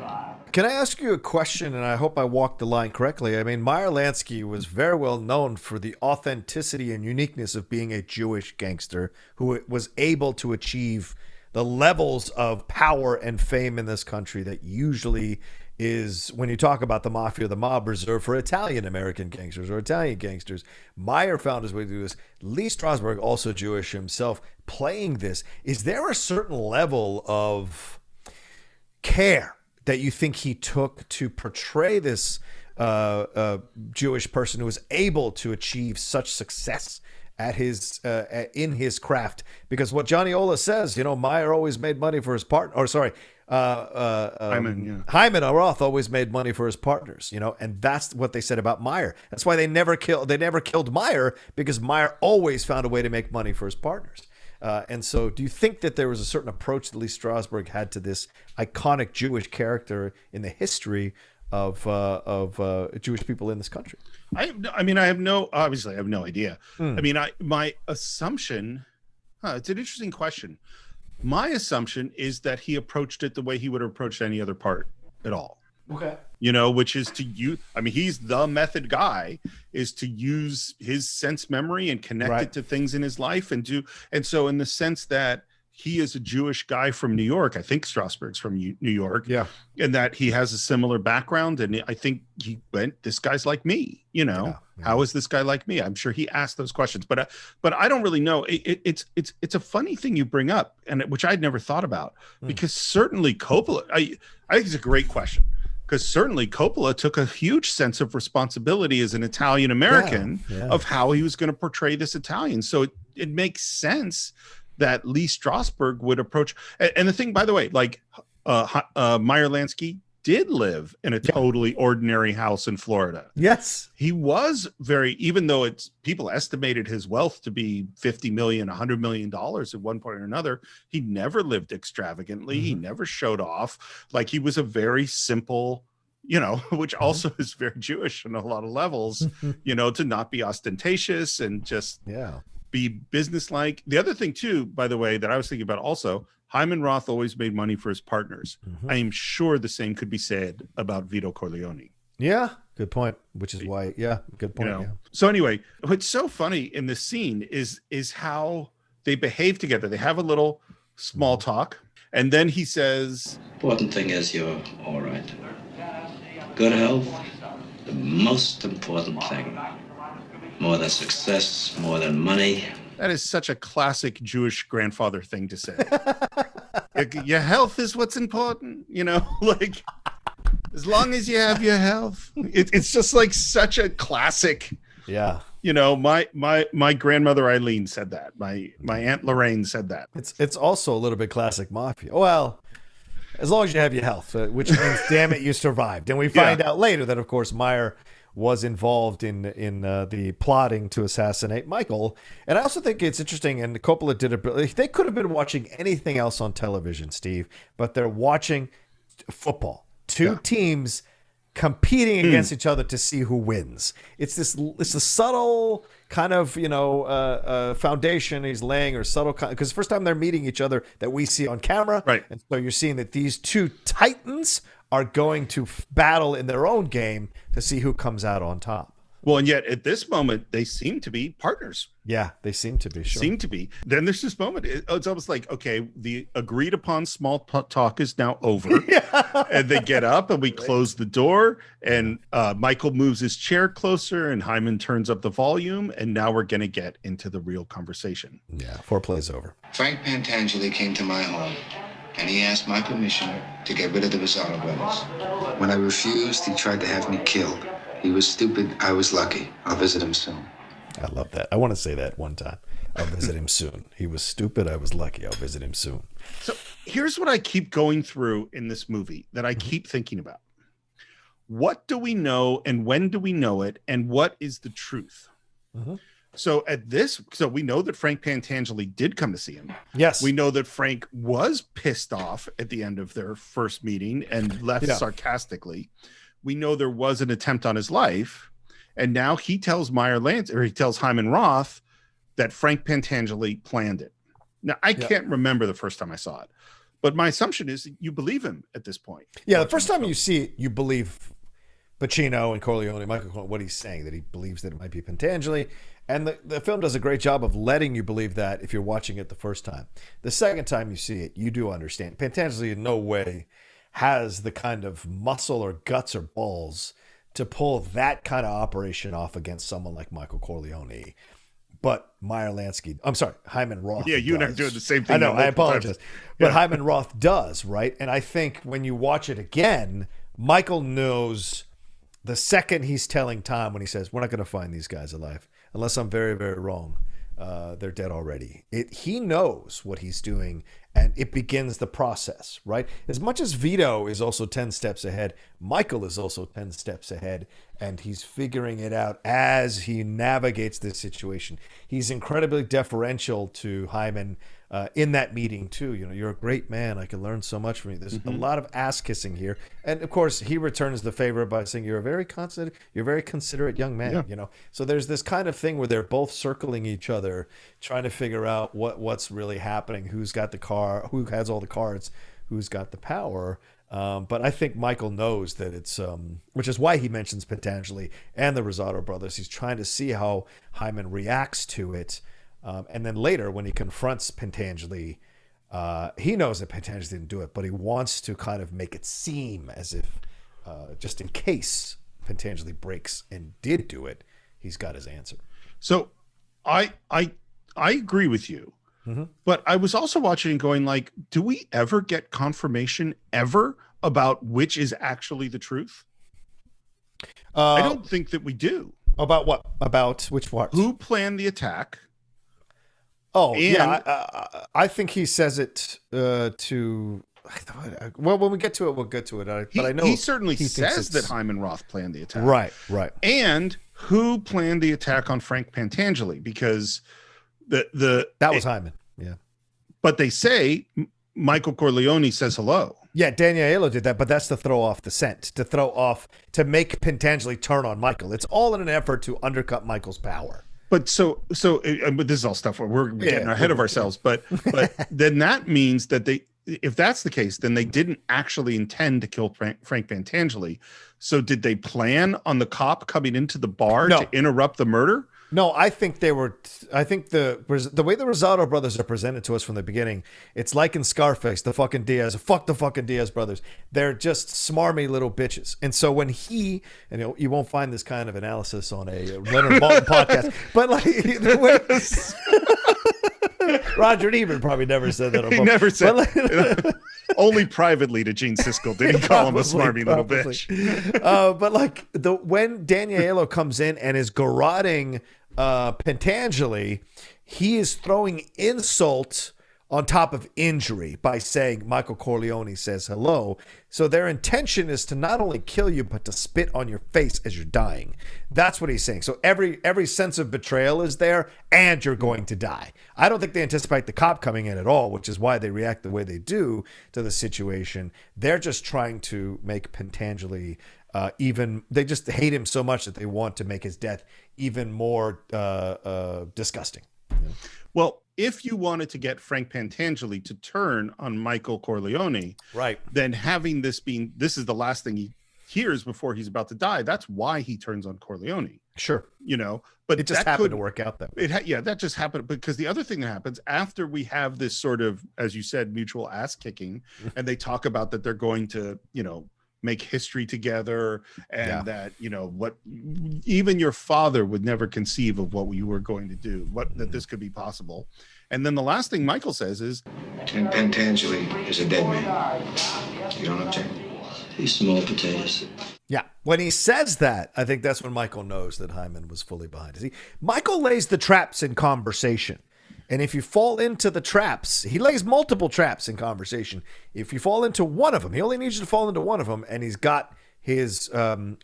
Can I ask you a question, and I hope I walked the line correctly? I mean, Meyer Lansky was very well known for the authenticity and uniqueness of being a Jewish gangster who was able to achieve the levels of power and fame in this country that usually is, when you talk about the mafia, the mob, reserved for Italian-American gangsters or Italian gangsters. Meyer found his way to do this. Lee Strasberg, also Jewish himself, playing this. Is there a certain level of care that you think he took to portray this Jewish person who was able to achieve such success at his in his craft? Because what Johnny Ola says, you know, Meyer always made money for his partner. Or sorry, Hyman and Roth always made money for his partners. You know, and that's what they said about Meyer. That's why they never killed Meyer, because Meyer always found a way to make money for his partners. And so do you think that there was a certain approach that Lee Strasberg had to this iconic Jewish character in the history of Jewish people in this country? I have no idea. I mean, my assumption, it's an interesting question. My assumption is that he approached it the way he would have approached any other part at all. Okay. You know, which is to use, I mean, he's the method guy, is to use his sense memory and connect it to things in his life. And so in the sense that he is a Jewish guy from New York, I think Strasberg's from New York. Yeah. And that he has a similar background. And I think he went, this guy's like me, you know, Yeah. How is this guy like me? I'm sure he asked those questions, but I don't really know. It's a funny thing you bring up, and which I'd never thought about, because certainly Coppola, I think it's a great question. Because certainly Coppola took a huge sense of responsibility as an Italian American of how he was going to portray this Italian. So it makes sense that Lee Strasberg would approach. And the thing, by the way, like Meyer Lansky did live in a totally ordinary house in Florida. Yes. He was even though people estimated his wealth to be $50 million, $100 million at one point or another, he never lived extravagantly. He never showed off. Like, he was a very simple, you know, which also is very Jewish on a lot of levels, you know, to not be ostentatious and just, be businesslike. The other thing too, by the way, that I was thinking about also, Hyman Roth always made money for his partners. I am sure the same could be said about Vito Corleone. Yeah, good point. Which is why, good point. Yeah. So anyway, what's so funny in this scene is how they behave together. They have a little small talk, and then he says, Important thing is you're all right. Good health, the most important thing. More than success, more than money. that is such a classic Jewish grandfather thing to say. Your health is what's important, like as long as you have your health. It's just like such a classic. Yeah. My grandmother Eileen said that. My Aunt Lorraine said that. It's also a little bit classic mafia. Well, as long as you have your health, which means, damn it, you survived. And we find out later that, of course, Meyer was involved in the plotting to assassinate Michael. And I also think it's interesting, and Coppola did it. They could have been watching anything else on television, Steve, but they're watching football. Two teams competing against each other to see who wins. It's a subtle kind of foundation he's laying, or subtle, because the first time they're meeting each other that we see on camera, right? And so you're seeing that these two titans are going to battle in their own game to see who comes out on top. Well, and yet at this moment they seem to be partners. Yeah, they seem to be. Sure. Seem to be. Then there's this moment. It's almost like, okay, the agreed upon small talk is now over. And they get up and we close the door, and Michael moves his chair closer and Hyman turns up the volume, and now we're going to get into the real conversation. Yeah, foreplay's over. Frank Pentangeli came to my home, and he asked my permission to get rid of the Bizzarro brothers. When I refused, he tried to have me killed. He was stupid. I was lucky. I'll visit him soon. I love that. I want to say that one time. I'll visit him soon. He was stupid. I was lucky. I'll visit him soon. So here's what I keep going through in this movie that I keep thinking about. What do we know, and when do we know it, and what is the truth? So we know that Frank Pentangeli did come to see him. Yes. We know that Frank was pissed off at the end of their first meeting and left sarcastically. We know there was an attempt on his life, and now he tells he tells Hyman Roth that Frank Pentangeli planned it. Now, I can't remember the first time I saw it, but my assumption is that you believe him at this point. Yeah, the first time you see it, you believe Pacino and Corleone, Michael Corleone, what he's saying, that he believes that it might be Pentangeli. And the film does a great job of letting you believe that if you're watching it the first time. The second time you see it, you do understand. Pentangeli in no way has the kind of muscle or guts or balls to pull that kind of operation off against someone like Michael Corleone. But Hyman Roth. Yeah, you and I are doing the same thing. I know, I apologize. But Hyman Roth does, right? And I think when you watch it again, Michael knows the second he's telling Tom when he says, we're not going to find these guys alive unless I'm very, very wrong. They're dead already. He knows what he's doing, and it begins the process, right? As much as Vito is also 10 steps ahead, Michael is also 10 steps ahead, and he's figuring it out as he navigates this situation. He's incredibly deferential to Hyman in that meeting too. You're a great man. I can learn so much from you. There's a lot of ass kissing here, and of course he returns the favor by saying, "You're a very considerate young man." Yeah. So there's this kind of thing where they're both circling each other, trying to figure out what's really happening, who's got the car, who has all the cards, who's got the power. But I think Michael knows that it's, which is why he mentions Pentangeli and the Bizzarro brothers. He's trying to see how Hyman reacts to it. And then later, when he confronts Pentangeli, he knows that Pentangeli didn't do it, but he wants to kind of make it seem as if, just in case Pentangeli breaks and did do it, he's got his answer. So I agree with you. But I was also watching and going like, do we ever get confirmation ever about which is actually the truth? I don't think that we do. About what? About which part? Who planned the attack? Oh, I think he says it to... Well, when we get to it, we'll get to it. But I know he certainly says that Hyman Roth planned the attack. Right. And who planned the attack on Frank Pentangeli? Because that was Hyman. Yeah. But they say Michael Corleone says hello. Yeah, Daniello did that, but that's to throw off the scent, to make Pentangeli turn on Michael. It's all in an effort to undercut Michael's power. But but this is all stuff where we're getting ahead of ourselves. But then that means that if that's the case, then they didn't actually intend to kill Frank Pentangeli. So did they plan on the cop coming into the bar to interrupt the murder? No, I think they were. I think the way the Rosado brothers are presented to us from the beginning, it's like in Scarface, the fucking Diaz brothers. They're just smarmy little bitches. And so when and you won't find this kind of analysis on a Leonard Maltin podcast, but like Roger Ebert probably never said that. He never said. Only privately to Gene Siskel did he call him a smarmy little bitch. But like when Daniello comes in and is garroting Pentangeli, he is throwing insult on top of injury by saying Michael Corleone says hello. So their intention is to not only kill you, but to spit on your face as you're dying. That's what he's saying. So every sense of betrayal is there, and you're going to die. I don't think they anticipate the cop coming in at all, which is why they react the way they do to the situation. They're just trying to make Pentangeli they just hate him so much that they want to make his death even more disgusting. Well, if you wanted to get Frank Pentangeli to turn on Michael Corleone, right, then having this is the last thing he hears before he's about to die. That's why he turns on Corleone. Sure. But it just happened to work out that way. That just happened because the other thing that happens after we have this sort of, as you said, mutual ass kicking, and they talk about that they're going to, make history together, and that what even your father would never conceive of what we were going to do, that this could be possible. And then the last thing Michael says is, and Pentangeli is a dead man. You don't object? These small potatoes. Yeah, when he says that, I think that's when Michael knows that Hyman was fully behind it. Michael lays the traps in conversation. And if you fall into the traps, he lays multiple traps in conversation. If you fall into one of them, he only needs you to fall into one of them, and he's got his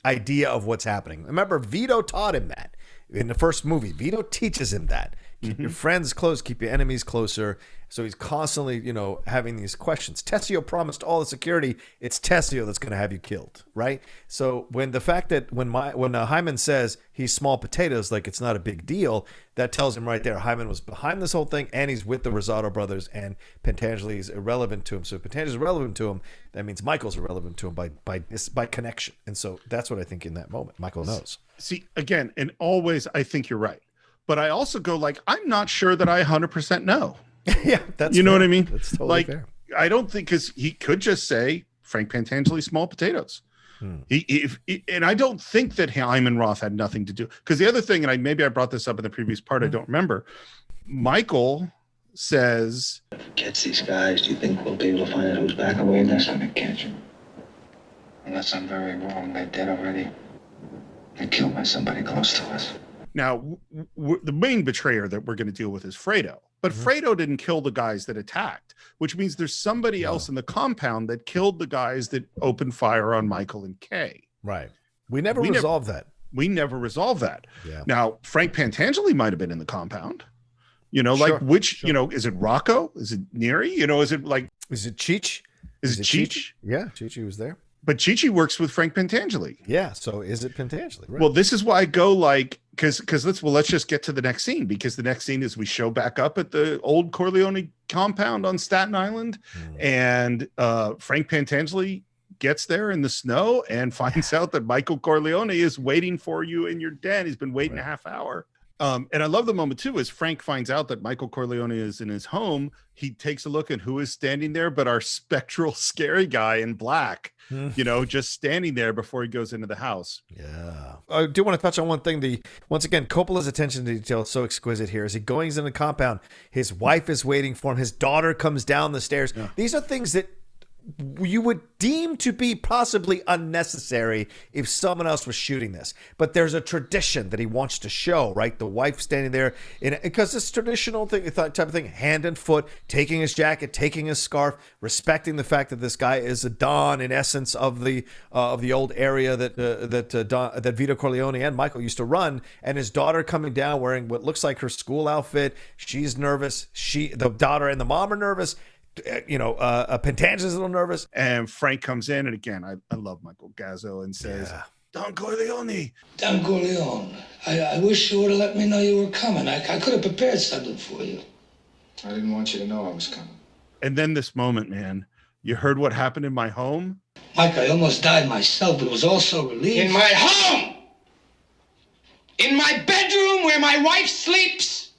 idea of what's happening. Remember, Vito taught him that in the first movie. Vito teaches him that. Keep your friends close, keep your enemies closer. So he's constantly, having these questions. Tessio promised all the security. It's Tessio that's going to have you killed, right? So when the fact that when Hyman says he's small potatoes, like it's not a big deal, that tells him right there Hyman was behind this whole thing, and he's with the Rosado brothers, and Pentangeli is irrelevant to him. So if Pentangeli is irrelevant to him, that means Michael's irrelevant to him by connection. And so that's what I think in that moment. Michael knows. See, again, and always I think you're right. But I also go I'm not sure that I 100% know. Yeah, that's know fair. what I mean? That's totally fair. I don't think, because he could just say Frank Pentangeli small potatoes. And I don't think that Hyman Roth had nothing to do. Because the other thing, and maybe I brought this up in the previous part, I don't remember. Michael says, if it gets these guys, do you think we'll be able to find out who's back away? That's not gonna catch him. Unless I'm very wrong, they're dead already. They killed by somebody close to us. Now, the main betrayer that we're going to deal with is Fredo. But Fredo didn't kill the guys that attacked, which means there's somebody else in the compound that killed the guys that opened fire on Michael and Kay. Right. We never resolved that. We never resolved that. Yeah. Now, Frank Pentangeli might have been in the compound. Is it Rocco? Is it Neri? Is it Is it Cheech? Is it Cheech? Yeah, Cheech was there. But Cheech works with Frank Pentangeli. Yeah, so is it Pentangeli? Right. Well, this is why I go because let's just get to the next scene, because the next scene is we show back up at the old Corleone compound on Staten Island, and Frank Pentangeli gets there in the snow and finds out that Michael Corleone is waiting for you in your den. He's been waiting a half hour. And I love the moment too, as Frank finds out that Michael Corleone is in his home. He takes a look at who is standing there, but our spectral, scary guy in black, just standing there before he goes into the house. Yeah. I do want to touch on one thing. Once again, Coppola's attention to detail is so exquisite here. As he goes into the compound, his wife is waiting for him. His daughter comes down the stairs. Yeah. These are things that you would deem to be possibly unnecessary if someone else was shooting this, but there's a tradition that he wants to show, right? The wife standing there because this traditional thing, type of thing, hand and foot, taking his jacket, taking his scarf, respecting the fact that this guy is a don in essence of the old area that Vito Corleone and Michael used to run, and his daughter coming down wearing what looks like her school outfit. She's nervous. The daughter and the mom are nervous. Pentangeli's a little nervous. And Frank comes in, and again, I love Michael Gazzo, and says, Don Corleone. Don Corleone, I wish you would have let me know you were coming. I could have prepared something for you. I didn't want you to know I was coming. And then this moment, man, you heard what happened in my home? Mike, I almost died myself, but it was all so relieved. In my home! In my bedroom where my wife sleeps!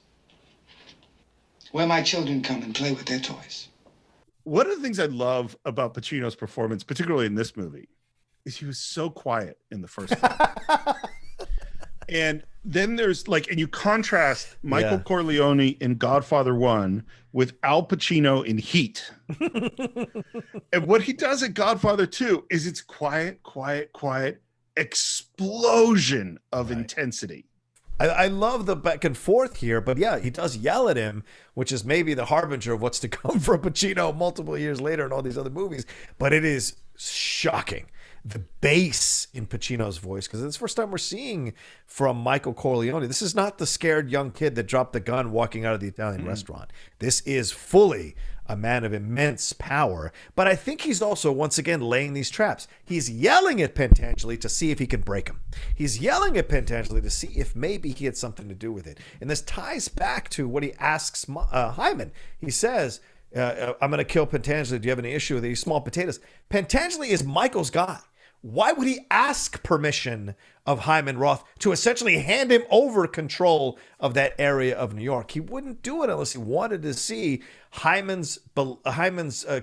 Where my children come and play with their toys. One of the things I love about Pacino's performance, particularly in this movie, is he was so quiet in the first one. And then there's like, and you contrast Michael Corleone in Godfather 1 with Al Pacino in Heat. And what he does at Godfather 2 is it's quiet, explosion of intensity. I love the back and forth here, but yeah, he does yell at him, which is maybe the harbinger of what's to come for Pacino multiple years later in all these other movies. But it is shocking. The bass in Pacino's voice, because it's the first time we're seeing from Michael Corleone. This is not the scared young kid that dropped the gun walking out of the Italian restaurant. This is fully a man of immense power. But I think he's also, once again, laying these traps. He's yelling at Pentangeli to see if he can break him. He's yelling at Pentangeli to see if maybe he had something to do with it. And this ties back to what he asks Hyman. He says, I'm going to kill Pentangeli. Do you have any issue with these small potatoes? Pentangeli is Michael's guy. Why would he ask permission of Hyman Roth to essentially hand him over control of that area of New York? He wouldn't do it unless he wanted to see Hyman's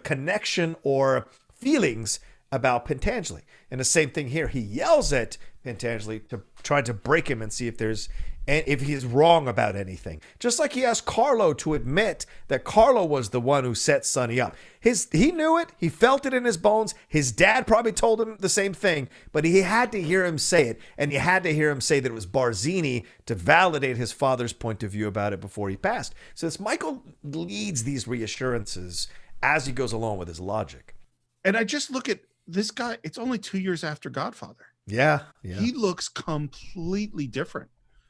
connection or feelings about Pentangeli. And the same thing here. He yells at Pentangeli to try to break him and see if he's wrong about anything. Just like he asked Carlo to admit that Carlo was the one who set Sonny up. He knew it. He felt it in his bones. His dad probably told him the same thing, but he had to hear him say it. And he had to hear him say that it was Barzini to validate his father's point of view about it before he passed. So it's Michael leads these reassurances as he goes along with his logic. And I just look at this guy. It's only 2 years after Godfather. Yeah. He looks completely different.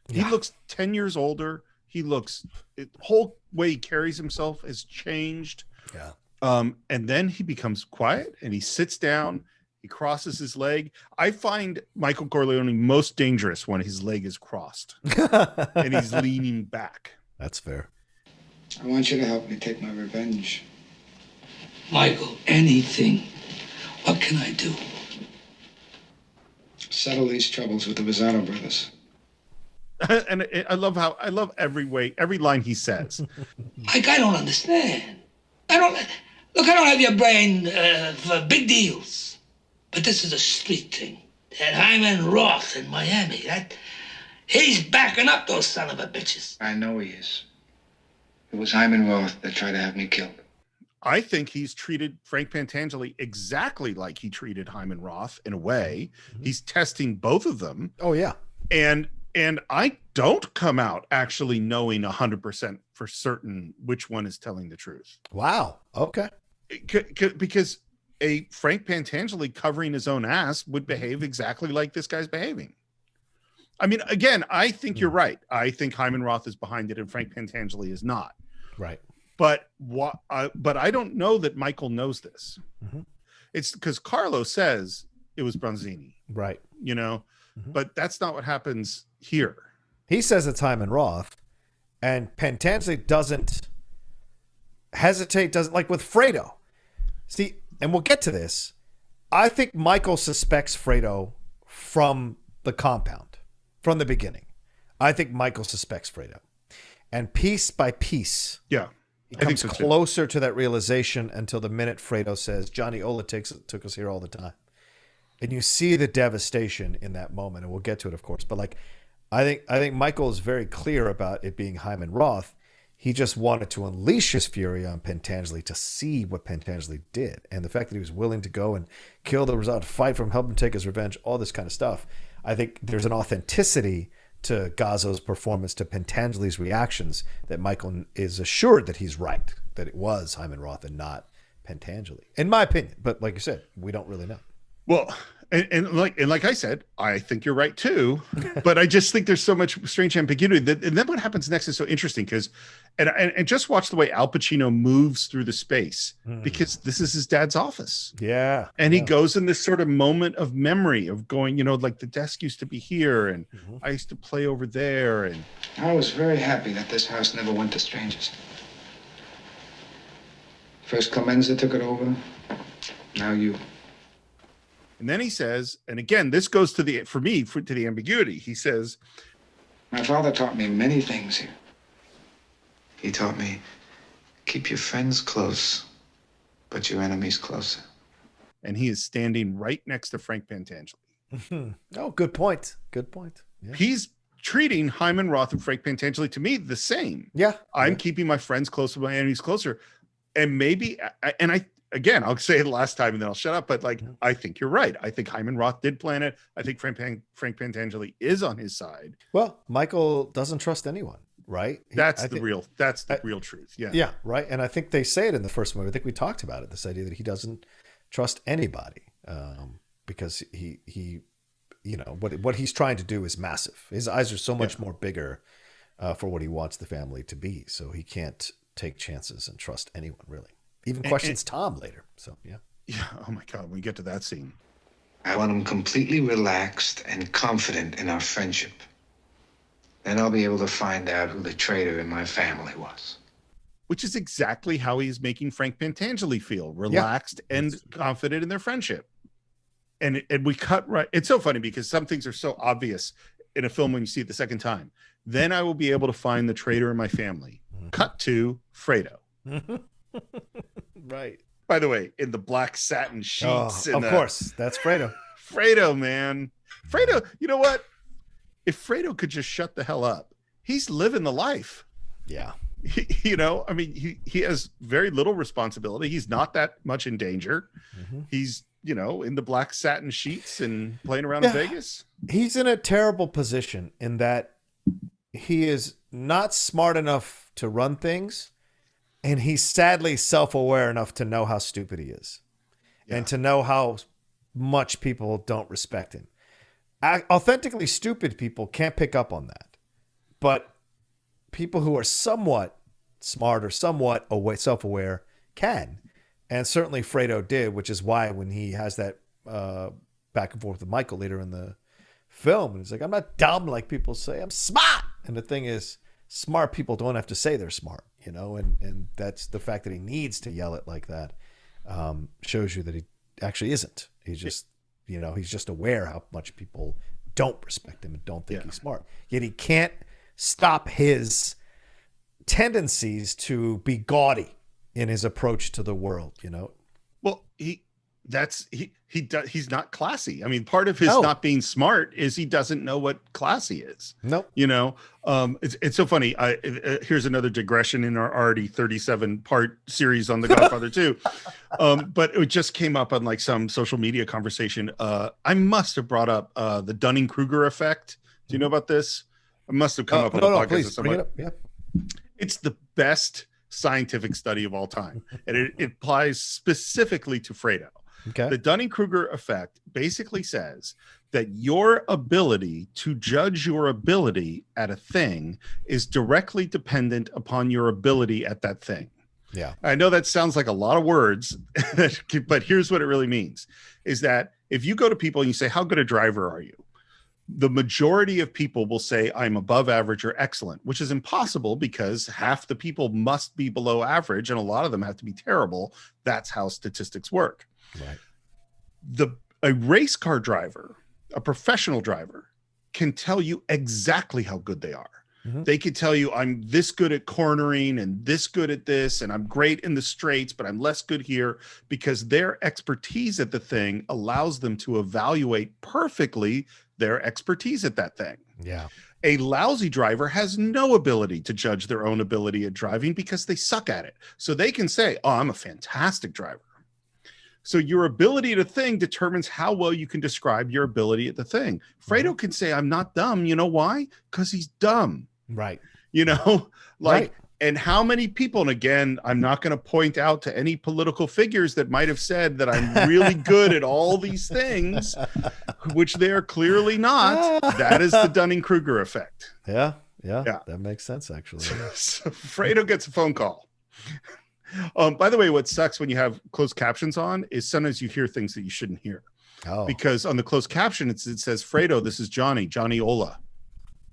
He looks 10 years older. The whole way he carries himself has changed. Yeah. And then he becomes quiet and he sits down. He crosses his leg. I find Michael Corleone most dangerous when his leg is crossed and he's leaning back. That's fair. I want you to help me take my revenge. Michael, anything. What can I do? Settle these troubles with the Bizzarro brothers. And I love every line he says. Mike, I don't understand. I don't have your brain for big deals. But this is a street thing. That Hyman Roth in Miami, he's backing up those son of a bitches. I know he is. It was Hyman Roth that tried to have me killed. I think he's treated Frank Pentangeli exactly like he treated Hyman Roth in a way. Mm-hmm. He's testing both of them. Oh, yeah. And I don't come out actually knowing 100% for certain which one is telling the truth. Wow. Okay. Because a Frank Pentangeli covering his own ass would behave exactly like this guy's behaving. I mean, again, I think you're right. I think Hyman Roth is behind it and Frank Pentangeli is not. Right. But I don't know that Michael knows this. Mm-hmm. It's because Carlo says it was Bronzini. Right. But that's not what happens here. He says it's Hyman Roth, and Pentangeli doesn't hesitate, doesn't, like with Fredo. See, and we'll get to this. I think Michael suspects Fredo from the compound, from the beginning. I think Michael suspects Fredo. And piece by piece, he comes closer to that realization until the minute Fredo says, Johnny Ola took us here all the time. And you see the devastation in that moment, and we'll get to it, of course. But I think Michael is very clear about it being Hyman Roth. He just wanted to unleash his fury on Pentangeli to see what Pentangeli did, and the fact that he was willing to go and kill the result, fight for him, help him take his revenge, all this kind of stuff. I think there's an authenticity to Gazzo's performance, to Pentangeli's reactions, that Michael is assured that he's right, that it was Hyman Roth and not Pentangeli, in my opinion. But like you said, we don't really know. Well, and like I said, I think you're right too, but I just think there's so much strange ambiguity and then what happens next is so interesting because, and just watch the way Al Pacino moves through the space because this is his dad's office. Yeah. And he goes in this sort of moment of memory of going, like the desk used to be here and I used to play over there. And I was very happy that this house never went to strangers. First Clemenza took it over, now you. And then he says, and again, this goes to the ambiguity. He says, my father taught me many things here. He taught me, keep your friends close, but your enemies closer. And he is standing right next to Frank Pentangeli. Oh, good point. Good point. Yeah. He's treating Hyman Roth and Frank Pentangeli to me the same. Yeah. I'm keeping my friends closer, my enemies closer. And maybe, again, I'll say it last time and then I'll shut up. But I think you're right. I think Hyman Roth did plan it. I think Frank Pentangeli is on his side. Well, Michael doesn't trust anyone, right? That's the real truth. Yeah. Yeah. Right. And I think they say it in the first movie. I think we talked about it. This idea that he doesn't trust anybody because he what he's trying to do is massive. His eyes are so much more bigger for what he wants the family to be. So he can't take chances and trust anyone really. Even questions Tom later. So, yeah. Yeah. Oh, my God. When we get to that scene. I want him completely relaxed and confident in our friendship. Then I'll be able to find out who the traitor in my family was. Which is exactly how he's making Frank Pentangeli feel. Relaxed and confident in their friendship. And we cut right. It's so funny because some things are so obvious in a film when you see it the second time. Then I will be able to find the traitor in my family. Cut to Fredo. Right. By the way, in the black satin sheets. Of course. That's Fredo. Fredo, man. Fredo, you know what? If Fredo could just shut the hell up, he's living the life. Yeah. He has very little responsibility. He's not that much in danger. He's, in the black satin sheets and playing around in Vegas. He's in a terrible position in that he is not smart enough to run things. And he's sadly self-aware enough to know how stupid he is and to know how much people don't respect him. Authentically stupid people can't pick up on that. But people who are somewhat smart or somewhat self-aware can. And certainly Fredo did, which is why when he has that back and forth with Michael later in the film, and he's like, I'm not dumb like people say, I'm smart. And the thing is, smart people don't have to say they're smart. And that's the fact that he needs to yell it like that shows you that he actually isn't. He's just, he's just aware how much people don't respect him and don't think he's smart. Yet he can't stop his tendencies to be gaudy in his approach to the world. Well, he's not classy. I mean, part of his not being smart is he doesn't know what classy is. Nope. It's so funny. Here's another digression in our already 37-part series on The Godfather 2. But it just came up on some social media conversation. I must have brought up the Dunning-Kruger effect. Do you know about this? I must have come up on a podcast. Please, bring it up. Yeah. It's the best scientific study of all time. And it applies specifically to Fredo. Okay. The Dunning-Kruger effect basically says that your ability to judge your ability at a thing is directly dependent upon your ability at that thing. Yeah. I know that sounds like a lot of words, but here's what it really means is that if you go to people and you say, how good a driver are you? The majority of people will say I'm above average or excellent, which is impossible because half the people must be below average and a lot of them have to be terrible. That's how statistics work. Right. A race car driver, a professional driver, can tell you exactly how good they are. Mm-hmm. They could tell you I'm this good at cornering and this good at this, and I'm great in the straights, but I'm less good here because their expertise at the thing allows them to evaluate perfectly their expertise at that thing. Yeah. A lousy driver has no ability to judge their own ability at driving because they suck at it. So they can say, oh, I'm a fantastic driver. So your ability at a thing determines how well you can describe your ability at the thing. Fredo can say, I'm not dumb. You know why? Because he's dumb. Right. Right. And how many people, and again, I'm not going to point out to any political figures that might have said that I'm really good at all these things, which they're clearly not. That is the Dunning-Kruger effect. Yeah. That makes sense, actually. So Fredo gets a phone call. By the way, what sucks when you have closed captions on is sometimes you hear things that you shouldn't hear. Oh. Because on the closed caption, it says, Fredo, this is Johnny Ola.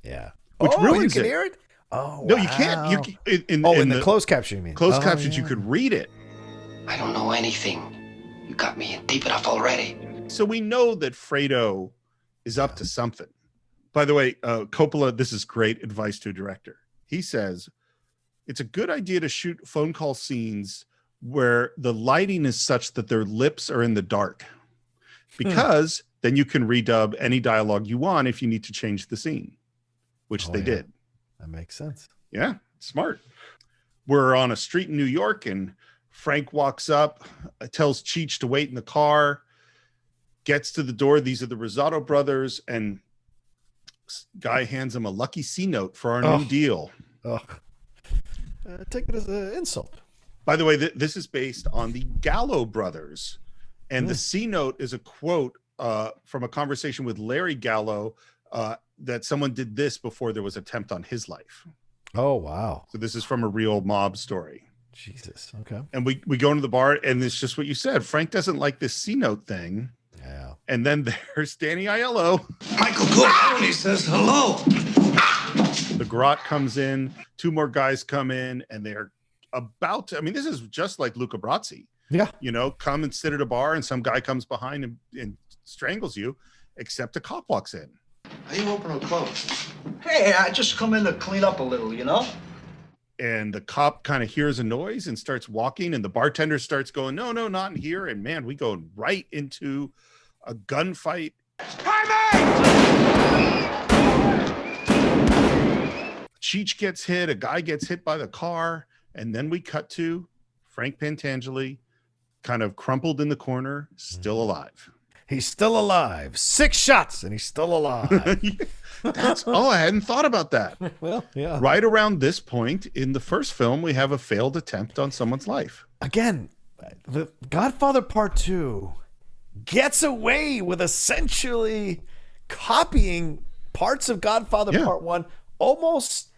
Yeah. Which ruins you can it. hear it? Oh, No, wow. you can't. In the closed caption, you mean? Closed captions, you could read it. I don't know anything. You got me in deep enough already. So we know that Fredo is up to something. By the way, Coppola, this is great advice to a director. He says, it's a good idea to shoot phone call scenes where the lighting is such that their lips are in the dark. Because then you can redub any dialogue you want if you need to change the scene, which they did. That makes sense. Yeah, smart. We're on a street in New York, and Frank walks up, tells Cheech to wait in the car, gets to the door. These are the Rosato brothers, and guy hands him a lucky C note for our new deal. Take it as an insult. By the way, this is based on the Gallo brothers, and the C note is a quote from a conversation with Larry Gallo that someone did this before there was an attempt on his life. Oh, wow. So this is from a real mob story. Jesus. Okay. And we go into the bar, and it's just what you said. Frank doesn't like this C note thing. Yeah. And then there's Danny Aiello. Michael Corleone says hello. The Grot comes in. Two more guys come in, and they're about to, I mean, this is just like Luca Brasi. Yeah. You know, come and sit at a bar, and some guy comes behind and strangles you, except a cop walks in. Are you open or closed? Hey, I just come in to clean up a little, you know? And the cop kind of hears a noise and starts walking, and the bartender starts going, no, not in here. And man, we go right into a gunfight. Cheech gets hit, a guy gets hit by the car, and then we cut to Frank Pentangeli, kind of crumpled in the corner, still alive. He's still alive. 6 shots, and he's still alive. I hadn't thought about that. Well, yeah. Right around this point in the first film, we have a failed attempt on someone's life. Again, the Godfather Part 2 gets away with essentially copying parts of Godfather Part 1 almost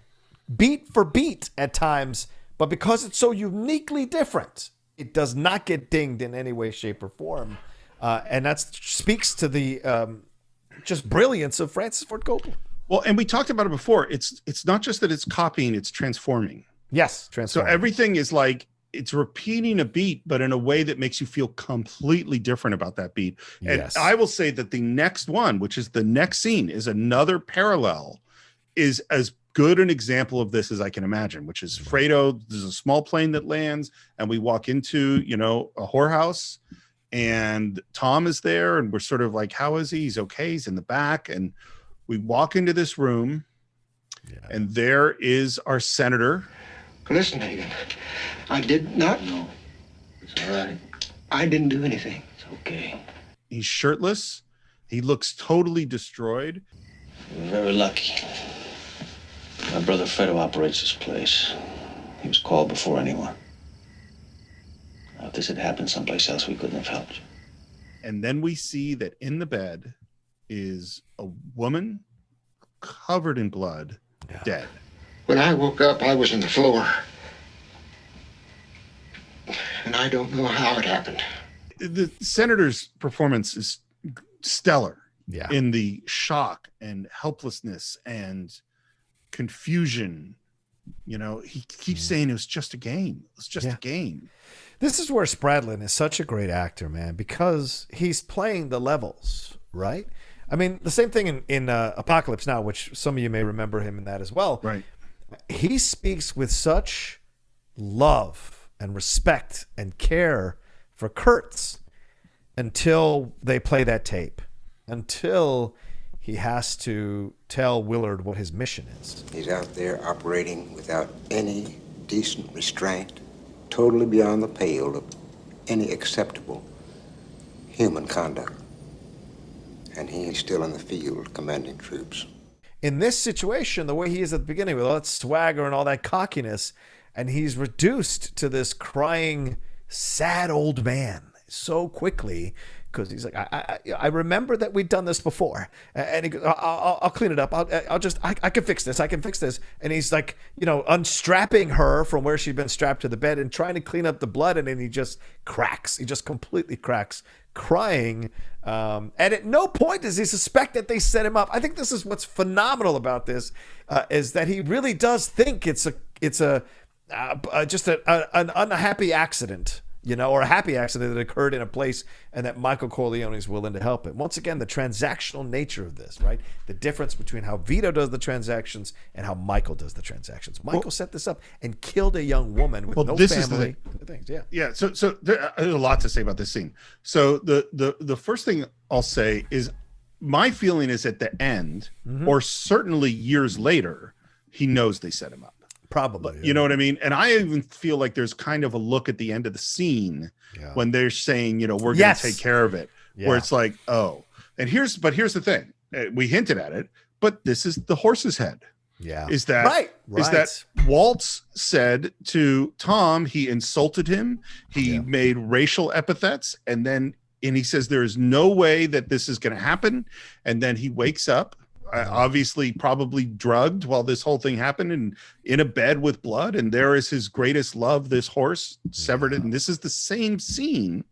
beat for beat at times, but because it's so uniquely different, it does not get dinged in any way, shape, or form. And that speaks to the just brilliance of Francis Ford Coppola. Well, and we talked about it before. It's not just that it's copying, it's transforming. Yes, transforming. So everything is like, it's repeating a beat, but in a way that makes you feel completely different about that beat. And I will say that the next one, which is the next scene, is another parallel, is as good an example of this as I can imagine, which is Fredo, there's a small plane that lands, and we walk into, a whorehouse, and Tom is there, and we're sort of like, how is he? He's okay. He's in the back. And we walk into this room, and there is our senator. Listen, Hagen, I did not know. It's all right. I didn't do anything. It's okay. He's shirtless. He looks totally destroyed. We're very lucky. My brother Fredo operates this place. He was called before anyone. Now, if this had happened someplace else, we couldn't have helped you. And then we see that in the bed is a woman covered in blood, dead. When I woke up, I was on the floor. And I don't know how it happened. The senator's performance is stellar in the shock and helplessness and confusion. He keeps saying it was just a game. It was just a game. This is where Spradlin is such a great actor, man, because he's playing the levels, right? I mean, the same thing in Apocalypse Now, which some of you may remember him in that as well. Right. He speaks with such love and respect and care for Kurtz until they play that tape, until he has to tell Willard what his mission is. He's out there operating without any decent restraint, totally beyond the pale of any acceptable human conduct. And he is still in the field commanding troops. In this situation, the way he is at the beginning with all that swagger and all that cockiness, and he's reduced to this crying, sad old man so quickly. Because he's like, I remember that we'd done this before, and he goes, I'll clean it up. I can fix this. I can fix this. And he's like, unstrapping her from where she'd been strapped to the bed and trying to clean up the blood, and then he just cracks. He just completely cracks, crying. And at no point does he suspect that they set him up. I think this is what's phenomenal about this, is that he really does think it's just an unhappy accident. Or a happy accident that occurred in a place, and that Michael Corleone is willing to help him. Once again, the transactional nature of this, right? The difference between how Vito does the transactions and how Michael does the transactions. Michael set this up and killed a young woman with no this family. Is the things. Yeah. Yeah. So there's a lot to say about this scene. So the first thing I'll say is my feeling is at the end, or certainly years later, he knows they set him up. Probably. You know what I mean? And I even feel like there's kind of a look at the end of the scene when they're saying, we're going to take care of it, where it's like, oh, and here's the thing. We hinted at it, but this is the horse's head. Yeah. Is that Waltz said to Tom, he insulted him. He made racial epithets, and he says, there is no way that this is going to happen. And then he wakes up, obviously probably drugged while this whole thing happened, and in a bed with blood, and there is his greatest love, this horse, severed it. And this is the same scene,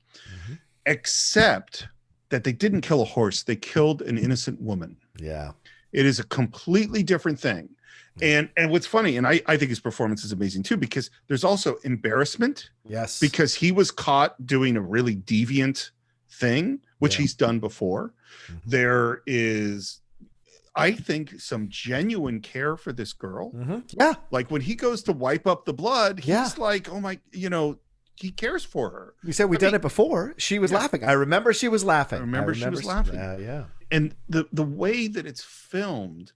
except that they didn't kill a horse, they killed an innocent woman. Yeah, it is a completely different thing. And what's funny, and I think his performance is amazing too, because there's also embarrassment. Yes, because he was caught doing a really deviant thing, which he's done before. There is, I think, some genuine care for this girl. Yeah. Like when he goes to wipe up the blood, he's like, oh my, he cares for her. We said we've done it before. She was laughing. I remember she was laughing. I remember she was laughing. Yeah. And the way that it's filmed,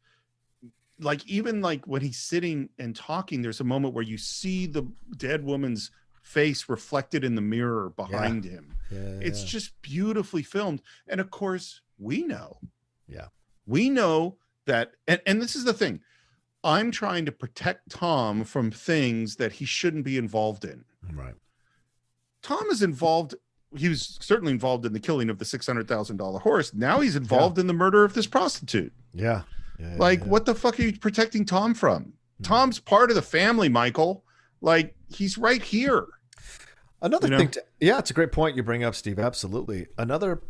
like even like when he's sitting and talking, there's a moment where you see the dead woman's face reflected in the mirror behind him. It's just beautifully filmed. And of course, we know. We know that, and this is the thing, I'm trying to protect Tom from things that he shouldn't be involved in. Right. Tom is involved. He was certainly involved in the killing of the $600,000 horse. Now he's involved in the murder of this prostitute. Yeah. What the fuck are you protecting Tom from? Tom's part of the family, Michael. Like, he's right here. Another thing, it's a great point you bring up, Steve. Absolutely. Another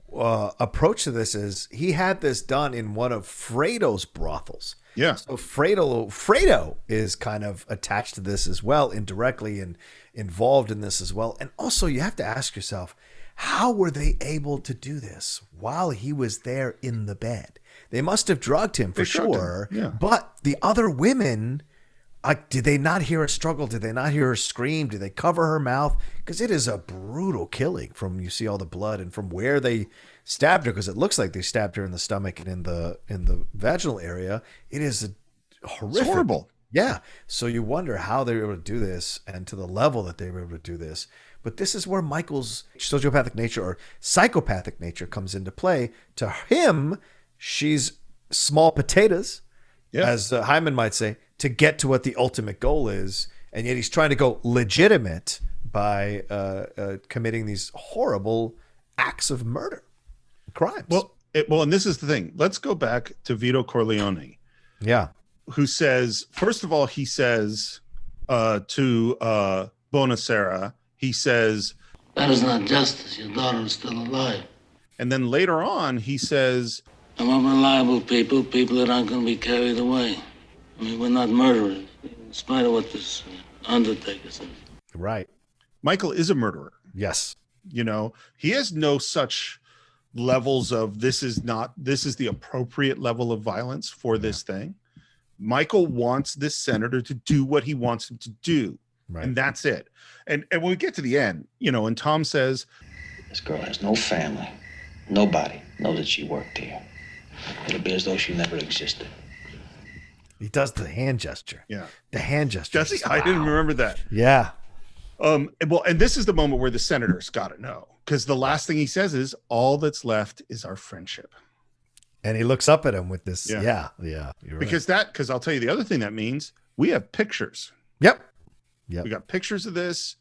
approach to this is he had this done in one of Fredo's brothels. Yeah. So Fredo is kind of attached to this as well, indirectly, and involved in this as well. And also you have to ask yourself, how were they able to do this while he was there in the bed? They must have drugged him for sure. Yeah. But the other women, did they not hear her struggle? Did they not hear her scream? Did they cover her mouth? Because it is a brutal killing from, you see all the blood, and from where they stabbed her, because it looks like they stabbed her in the stomach and in the vaginal area. It is horrific. It's horrible. Yeah. So you wonder how they were able to do this, and to the level that they were able to do this. But this is where Michael's sociopathic nature or psychopathic nature comes into play. To him, she's small potatoes, as Hyman might say, to get to what the ultimate goal is. And yet he's trying to go legitimate by committing these horrible acts of murder, crimes. Well, and this is the thing. Let's go back to Vito Corleone. Yeah. Who says, first of all, he says to Bonacera, he says, that is not justice. Your daughter is still alive. And then later on, he says, I'm unreliable people that aren't going to be carried away. I mean, we're not murderers, in spite of what this undertaker says. Right. Michael is a murderer. Yes. He has no such levels of this is the appropriate level of violence for this thing. Michael wants this senator to do what he wants him to do. Right. And that's it. And when we get to the end, and Tom says, this girl has no family. Nobody knows that she worked here. It'll be as though she never existed. He does the hand gesture. Yeah. The hand gesture. Does he? I didn't remember that. Yeah. And this is the moment where the senator's got to know, because the last thing he says is, all that's left is our friendship. And he looks up at him with this. Yeah. You're Because I'll tell you the other thing that means, we have pictures. Yep. Yep. We got pictures of this.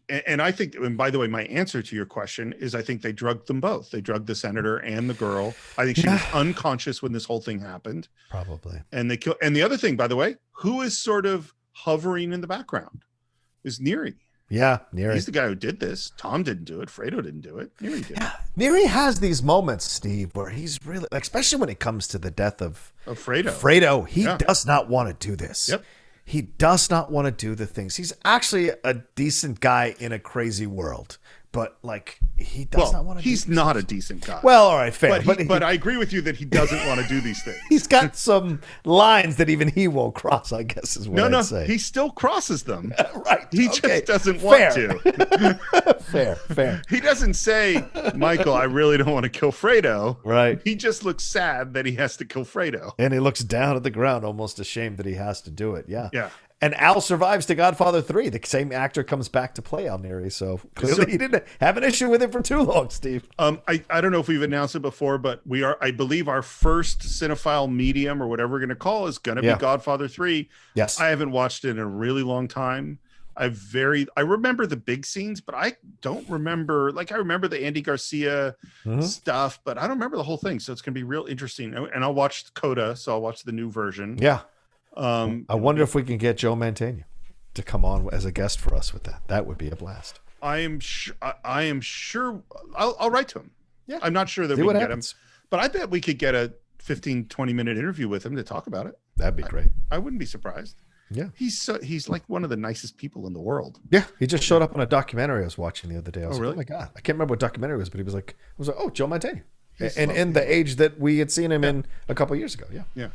And I think, and by the way, my answer to your question is I think they drugged them both. They drugged the senator and the girl. I think she was unconscious when this whole thing happened. Probably. And they kill. And the other thing, by the way, who is sort of hovering in the background is Neri. Yeah, Neri. He's the guy who did this. Tom didn't do it. Fredo didn't do it. Neri did. Yeah. Neri has these moments, Steve, where he's really, especially when it comes to the death of Fredo. Fredo, he does not want to do this. Yep. He does not want to do the things. He's actually a decent guy in a crazy world, but like he does not want to. He's not a decent guy. Well, all right, fair. But I agree with you that he doesn't want to do these things. He's got some lines that even he won't cross, I guess is what I'd say. He still crosses them. Right. He just doesn't want to. Fair. He doesn't say, Michael, I really don't want to kill Fredo. Right. He just looks sad that he has to kill Fredo. And he looks down at the ground, almost ashamed that he has to do it. Yeah. Yeah. And Al survives to Godfather 3. The same actor comes back to play Al Neri. So clearly he didn't have an issue with it for too long, Steve. I don't know if we've announced it before, but we are, I believe our first Cine-File medium or whatever we're going to call is going to be Godfather 3. Yes. I haven't watched it in a really long time. I remember the big scenes, but I don't remember, I remember the Andy Garcia stuff, but I don't remember the whole thing. So it's going to be real interesting. And I'll watch Coda. So I'll watch the new version. Yeah. I wonder if we can get Joe Mantegna to come on as a guest for us with that. That would be a blast. I am sure I'll write to him. Yeah. I'm not sure that we can get him, but I bet we could get a 15, 20-minute interview with him to talk about it. That'd be great. I wouldn't be surprised. Yeah. He's like one of the nicest people in the world. Yeah. He just showed up on a documentary I was watching the other day. I was really? oh my God. I can't remember what documentary it was, but he was like, oh, Joe Mantegna. And in the age that we had seen him in a couple of years ago. Yeah. Yeah.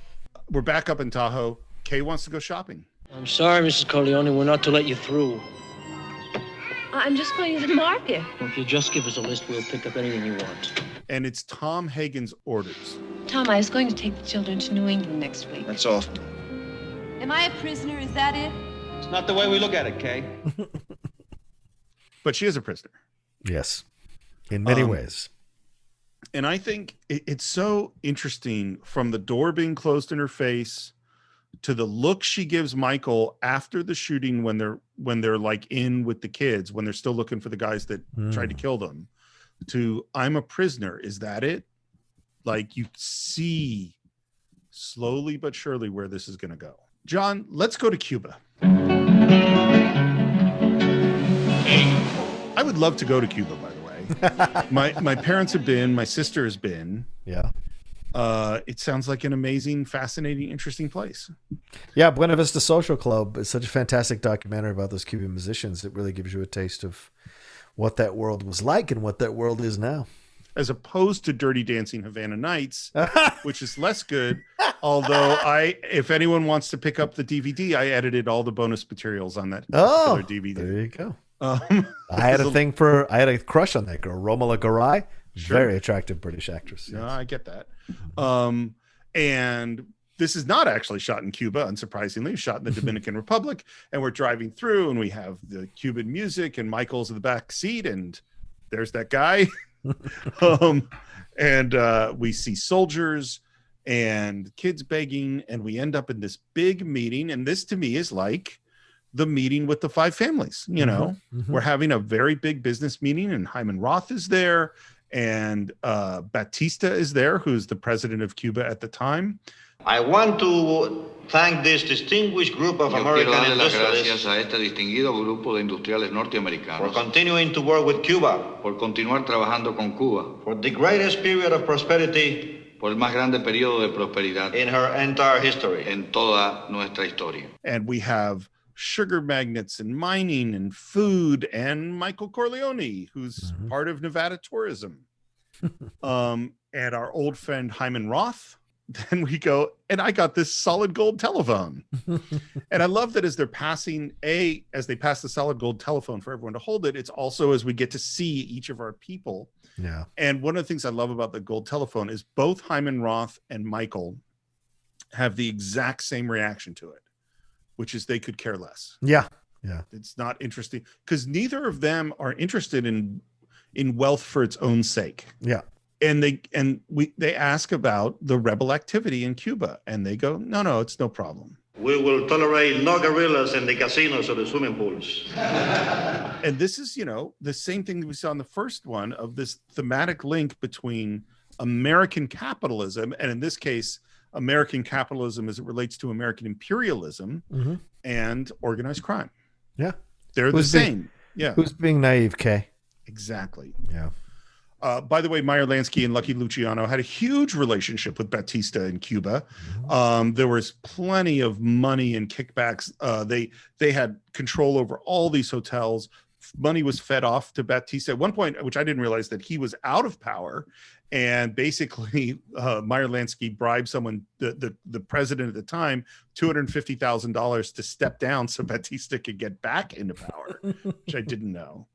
We're back up in Tahoe. Kay wants to go shopping. I'm sorry, Mrs. Corleone, we're not to let you through. I'm just going to the market. Well, if you just give us a list, we'll pick up anything you want. And it's Tom Hagen's orders. Tom, I was going to take the children to New England next week. That's all. Am I a prisoner? Is that it? It's not the way we look at it, Kay. But she is a prisoner. Yes. In many ways. And I think it's so interesting from the door being closed in her face to the look she gives Michael after the shooting when they're like in with the kids, when they're still looking for the guys that tried to kill them, to I'm a prisoner. Is that it? Like you see slowly but surely where this is going to go. John, let's go to Cuba. I would love to go to Cuba, by the way. My parents have been, my sister has been. Yeah. It sounds like an amazing, fascinating, interesting place. Yeah, Buena Vista Social Club is such a fantastic documentary about those Cuban musicians. It really gives you a taste of what that world was like and what that world is now. As opposed to Dirty Dancing Havana Nights, which is less good. Although if anyone wants to pick up the DVD, I edited all the bonus materials on that particular DVD. There you go. I had a crush on that girl, Romola Garai. Sure. Very attractive British actress. Yes. No, I get that. And this is not actually shot in Cuba, unsurprisingly. It's shot in the Dominican Republic. And we're driving through and we have the Cuban music and Michael's in the back seat and there's that guy. And we see soldiers and kids begging and we end up in this big meeting. And this to me is like the meeting with the five families. You know, we're having a very big business meeting and Hyman Roth is there. And Batista is there, who's the president of Cuba at the time. I want to thank this distinguished group of American industrialists a este distinguido grupo de industriales norteamericanos for continuing to work with Cuba, por continuar trabajando con Cuba, for the greatest period of prosperity por el más grande periodo de prosperidad in her entire history. En toda nuestra historia. And we have sugar magnates and mining and food and Michael Corleone, who's part of Nevada tourism. And our old friend Hyman Roth. Then we go, and I got this solid gold telephone. And I love that as they pass the solid gold telephone for everyone to hold it, it's also as we get to see each of our people. Yeah. And one of the things I love about the gold telephone is both Hyman Roth and Michael have the exact same reaction to it, which is they could care less. Yeah. Yeah. It's not interesting because neither of them are interested in wealth for its own sake. Yeah. And they ask about the rebel activity in Cuba and they go, no, it's no problem. We will tolerate no gorillas in the casinos or the swimming pools. And this is, the same thing that we saw in the first one of this thematic link between American capitalism, and in this case, American capitalism as it relates to American imperialism and organized crime. Yeah. They're the same. Yeah. Who's being naive, Kay? Exactly. Yeah. By the way, Meyer Lansky and Lucky Luciano had a huge relationship with Batista in Cuba. There was plenty of money and kickbacks. They had control over all these hotels. Money was fed off to Batista at one point, which I didn't realize that he was out of power. And basically, Meyer Lansky bribed someone, the president at the time, $250,000 to step down so Batista could get back into power, which I didn't know.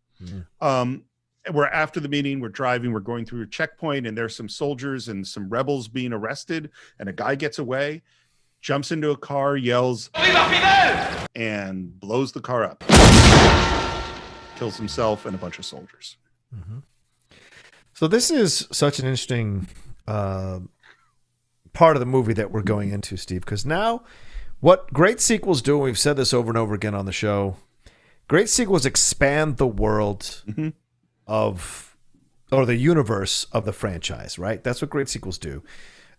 We're after the meeting, we're driving, we're going through a checkpoint, and there's some soldiers and some rebels being arrested, and a guy gets away, jumps into a car, yells, "Viva Fidel!" and blows the car up. Kills himself and a bunch of soldiers. So this is such an interesting part of the movie that we're going into, Steve, because now what great sequels do, and we've said this over and over again on the show, great sequels expand the world or the universe of the franchise, right? That's what great sequels do.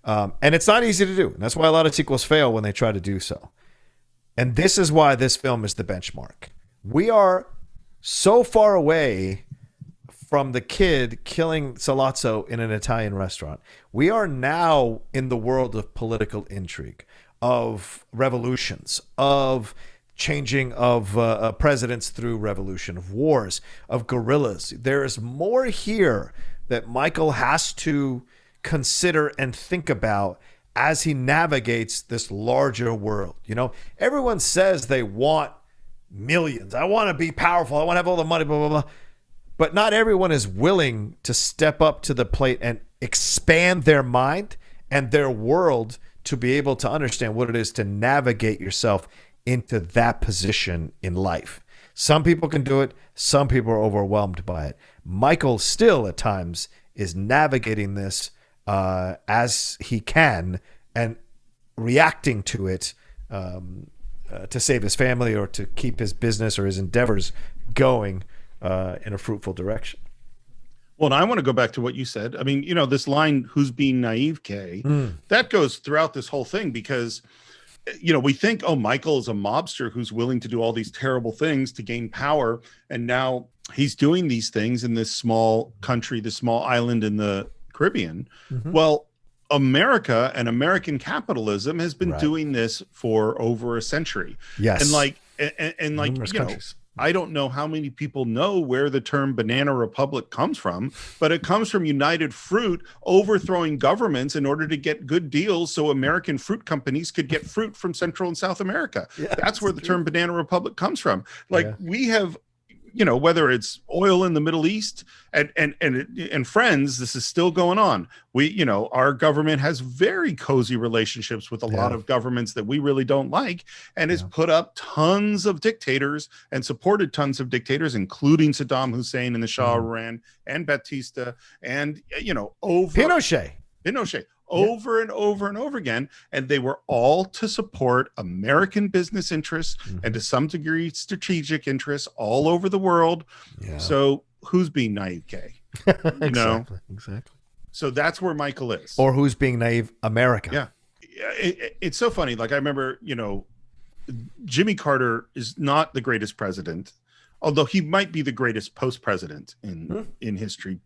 And it's not easy to do. And that's why a lot of sequels fail when they try to do so. And this is why this film is the benchmark. We are so far away from the kid killing Salazzo in an Italian restaurant. We are now in the world of political intrigue, of revolutions, of changing of presidents through revolution, of wars, of guerrillas. There is more here that Michael has to consider and think about as he navigates this larger world. Everyone says they want millions. I want to be powerful. I want to have all the money, blah, blah, blah. But not everyone is willing to step up to the plate and expand their mind and their world to be able to understand what it is to navigate yourself into that position in life. Some people can do it. Some people are overwhelmed by it. Michael still at times is navigating this as he can and reacting to it to save his family or to keep his business or his endeavors going in a fruitful direction. Well, and I want to go back to what you said. I mean, this line, "who's being naive, Kay," that goes throughout this whole thing because we think, oh, Michael is a mobster who's willing to do all these terrible things to gain power. And now he's doing these things in this small country, this small island in the Caribbean. Well, America and American capitalism has been doing this for over a century. Yes. And numerous countries. I don't know how many people know where the term banana republic comes from, but it comes from United Fruit overthrowing governments in order to get good deals so American fruit companies could get fruit from Central and South America. Yeah, that's where the term banana republic comes from. We have, whether it's oil in the Middle East and friends, this is still going on. Our government has very cozy relationships with a lot of governments that we really don't like, and has put up tons of dictators and supported tons of dictators, including Saddam Hussein and the Shah of Iran and Batista and, Pinochet. Over and over and over again, and they were all to support American business interests and to some degree strategic interests all over the world. So who's being naive, Kay? Exactly. So that's where Michael is. Or who's being naive, America. Yeah. It's so funny. Like I remember, Jimmy Carter is not the greatest president, although he might be the greatest post-president in history.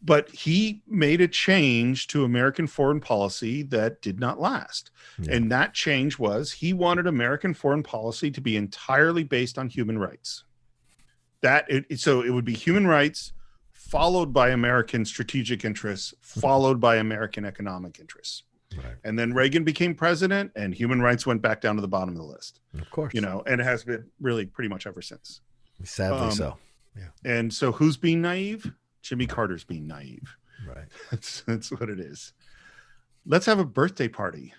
But he made a change to American foreign policy that did not last. And that change was he wanted American foreign policy to be entirely based on human rights. So it would be human rights followed by American strategic interests, followed by American economic interests. And then Reagan became president and human rights went back down to the bottom of the list. Of course. And it has been really pretty much ever since. Sadly so. Yeah. And so who's being naive? Jimmy Carter's being naive. Right. That's what it is. Let's have a birthday party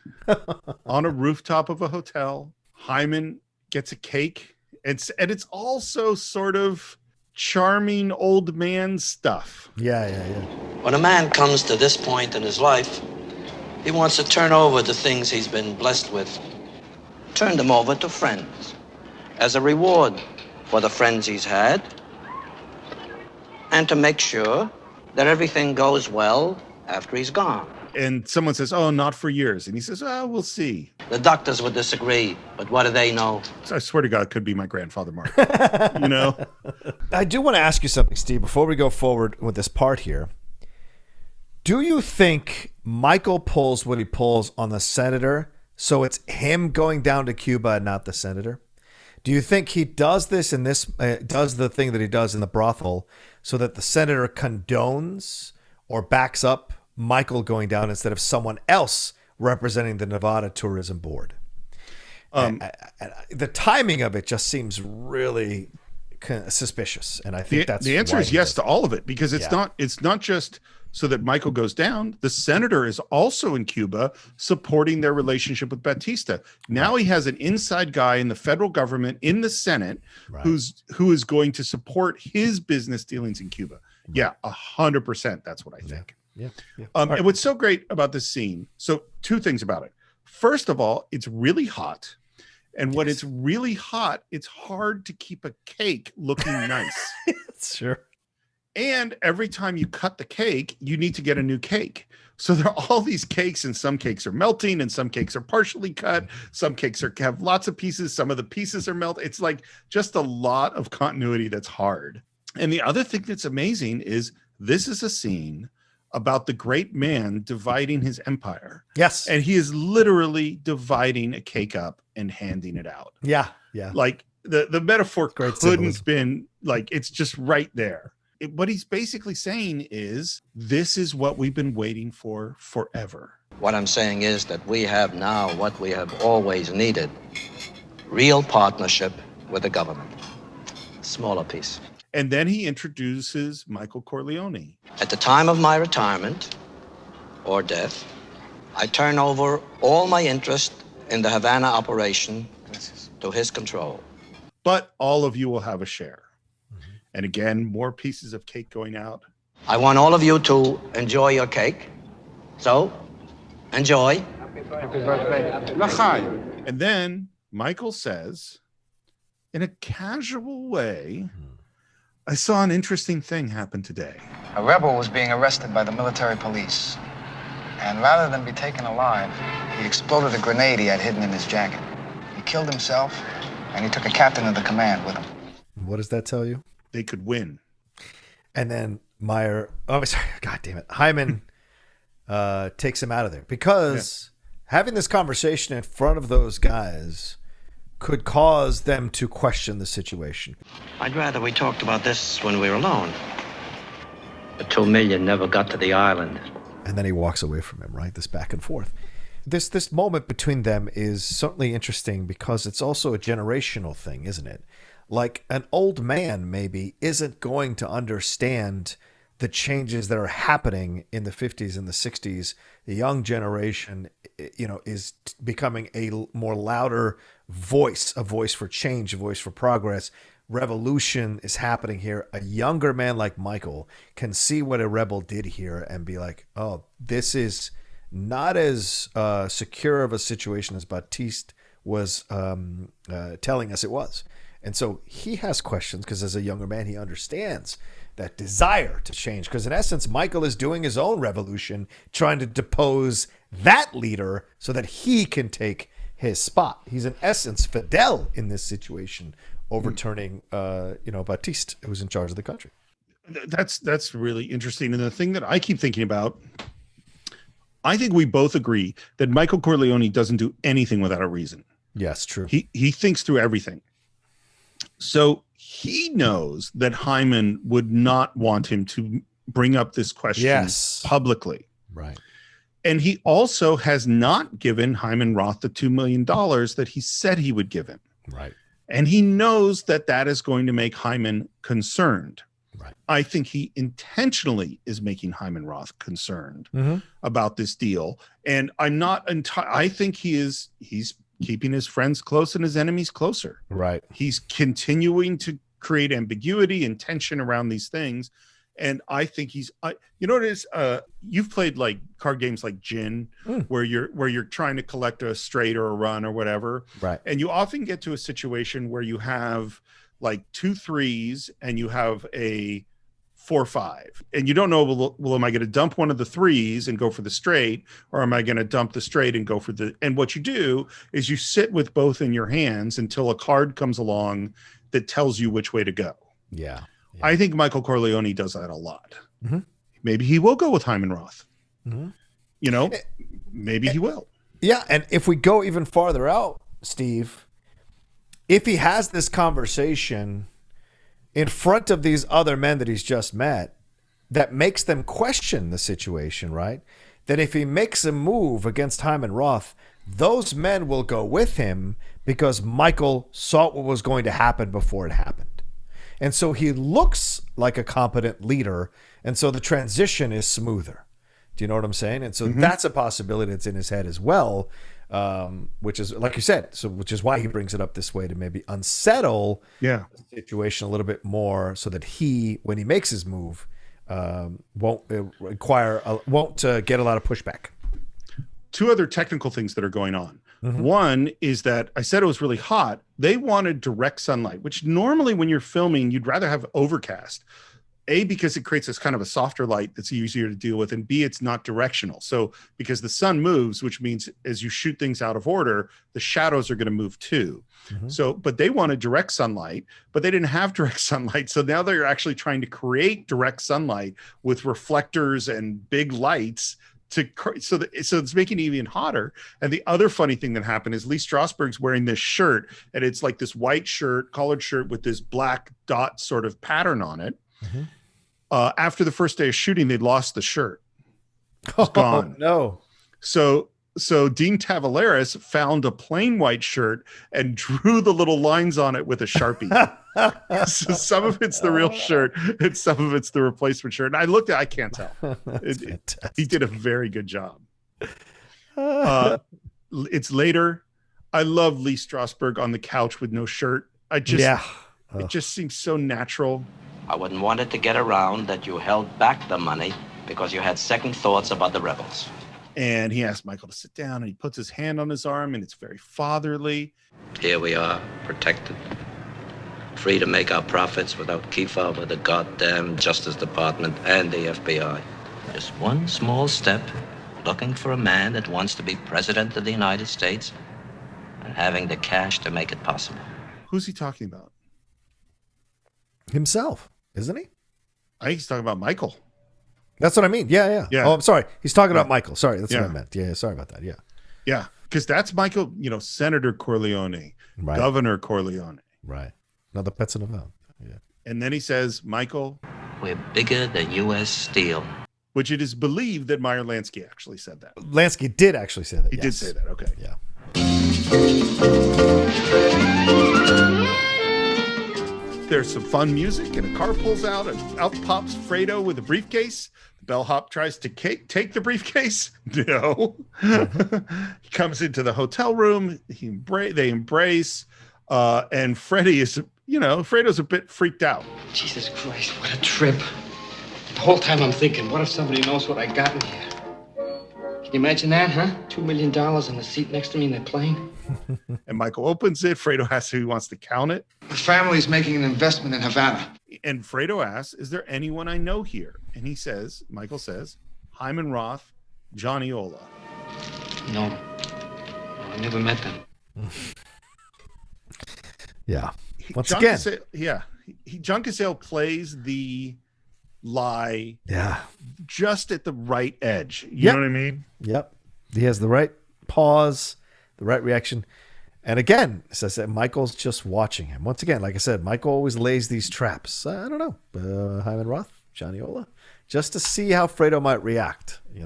on a rooftop of a hotel. Hyman gets a cake. And it's also sort of charming old man stuff. Yeah. When a man comes to this point in his life, he wants to turn over the things he's been blessed with turned them over to friends as a reward for the friends he's had and to make sure that everything goes well after he's gone. And someone says, oh, not for years. And he says, oh, we'll see. The doctors would disagree, but what do they know? So I swear to God, it could be my grandfather Mark. You know? I do want to ask you something, Steve, before we go forward with this part here. Do you think Michael pulls what he pulls on the senator, so it's him going down to Cuba and not the senator? Do you think he does this and this does the thing that he does in the brothel so that the senator condones or backs up Michael going down instead of someone else representing the Nevada Tourism Board? The timing of it just seems really suspicious, and I think that's the answer why is yes to all of it, because it's not just so that Michael goes down. The senator is also in Cuba supporting their relationship with Batista. Now he has an inside guy in the federal government in the Senate who is going to support his business dealings in Cuba. Yeah, 100%. That's what I think. Yeah. And what's so great about this scene, so two things about it. First of all, it's really hot. And when it's really hot, it's hard to keep a cake looking nice. Sure. And every time you cut the cake, you need to get a new cake. So there are all these cakes, and some cakes are melting, and some cakes are partially cut. Some cakes have lots of pieces. Some of the pieces are melted. It's like just a lot of continuity that's hard. And the other thing that's amazing is this is a scene about the great man dividing his empire. Yes. And he is literally dividing a cake up and handing it out. Yeah. Like the metaphor Great couldn't symbolism. been like, it's just right there. What he's basically saying is, this is what we've been waiting for forever. What I'm saying is that we have now what we have always needed, real partnership with the government. Smaller piece. And then he introduces Michael Corleone. At the time of my retirement or death, I turn over all my interest in the Havana operation to his control. But all of you will have a share. And again, more pieces of cake going out. I want all of you to enjoy your cake. So, enjoy. And then Michael says, in a casual way, I saw an interesting thing happen today. A rebel was being arrested by the military police. And rather than be taken alive, he exploded a grenade he had hidden in his jacket. He killed himself, and he took a captain of the command with him. What does that tell you? They could win. And then God damn it. Hyman takes him out of there because having this conversation in front of those guys could cause them to question the situation. I'd rather we talked about this when we were alone. The 2 million never got to the island. And then he walks away from him, right? This back and forth. This moment between them is certainly interesting because it's also a generational thing, isn't it? Like an old man maybe isn't going to understand the changes that are happening in the 50s and the 60s. The young generation, is becoming a more louder voice, a voice for change, a voice for progress. Revolution is happening here. A younger man like Michael can see what a rebel did here and be like, oh, this is not as secure of a situation as Batiste was telling us it was. And so he has questions because as a younger man, he understands that desire to change. Because in essence, Michael is doing his own revolution, trying to depose that leader so that he can take his spot. He's in essence Fidel in this situation, overturning, Batiste, who's in charge of the country. That's really interesting. And the thing that I keep thinking about, I think we both agree that Michael Corleone doesn't do anything without a reason. Yes, true. He thinks through everything. So he knows that Hyman would not want him to bring up this question publicly. Right. And he also has not given Hyman Roth the $2 million that he said he would give him. Right. And he knows that that is going to make Hyman concerned. Right. I think he intentionally is making Hyman Roth concerned about this deal. And I'm not I think he's keeping his friends close and his enemies closer. Right. He's continuing to create ambiguity and tension around these things. And I think you know what it is? You've played like card games like Gin, where you're trying to collect a straight or a run or whatever. Right. And you often get to a situation where you have like 2 3s and you have a 4 5, and you don't know, well, am I going to dump one of the 3s and go for the straight, or am I going to dump the straight and go for and what you do is you sit with both in your hands until a card comes along that tells you which way to go. Yeah. I think Michael Corleone does that a lot. Maybe he will go with Hyman Roth. You know, maybe he will. Yeah. And if we go even farther out, Steve, if he has this conversation in front of these other men that he's just met, that makes them question the situation, right? That if he makes a move against Hyman Roth, those men will go with him because Michael saw what was going to happen before it happened. And so he looks like a competent leader, and so the transition is smoother. Do you know what I'm saying? And so that's a possibility that's in his head as well, which is, like you said, which is why he brings it up this way, to maybe unsettle the situation a little bit more, so that he, when he makes his move, won't get a lot of pushback. 2 other technical things that are going on. One is that I said it was really hot. They wanted direct sunlight, which normally when you're filming, you'd rather have overcast. A, because it creates this kind of a softer light that's easier to deal with, and B, it's not directional. So because the sun moves, which means as you shoot things out of order, the shadows are going to move too. So, but they wanted direct sunlight, but they didn't have direct sunlight. So now they're actually trying to create direct sunlight with reflectors and big lights so it's making it even hotter. And the other funny thing that happened is Lee Strasberg's wearing this shirt, and it's like this white shirt, collared shirt with this black dot sort of pattern on it. After the first day of shooting, they lost the shirt. It's gone. No. So Dean Tavaleris found a plain white shirt and drew the little lines on it with a Sharpie. So some of it's the real shirt and some of it's the replacement shirt. And I looked at, I can't tell. He did a very good job. It's later. I love Lee Strasberg on the couch with no shirt. It just seems so natural. I wouldn't want it to get around that you held back the money because you had second thoughts about the rebels. And he asked Michael to sit down, and he puts his hand on his arm, and it's very fatherly. Here we are, protected, free to make our profits without keep over the goddamn Justice Department and the FBI. Just one small step, looking for a man that wants to be president of the United States and having the cash to make it possible. Who's he talking about? Himself, isn't he? I think he's talking about Michael. That's what I mean. Yeah. Oh, I'm sorry. He's talking about Michael. Sorry, that's what I meant. Yeah, sorry about that. Yeah, because that's Michael, Senator Corleone, Governor Corleone. Right. Another pets in a van. Yeah. And then he says, Michael, we're bigger than U.S. Steel. Which it is believed that Meyer Lansky actually said that. Lansky did actually say that. He did say that. Okay. Yeah. There's some fun music, and a car pulls out, and out pops Fredo with a briefcase. The bellhop tries to take the briefcase. No. He comes into the hotel room. They embrace, and Fredo's a bit freaked out. Jesus Christ, what a trip. The whole time I'm thinking, what if somebody knows what I got in here? Can you imagine that, huh? $2 million in the seat next to me in the plane. And Michael opens it. Fredo asks who he wants to count it. The family's making an investment in Havana. And Fredo asks, is there anyone I know here? And Michael says, Hyman Roth, Johnny Ola. No, I never met them. Yeah. John Cazale plays the lie just at the right edge. You know what I mean? Yep. He has the right pause, the right reaction. And again, as I said, Michael's just watching him. Once again, like I said, Michael always lays these traps. I don't know. Hyman Roth, Johnny Ola, just to see how Fredo might react. He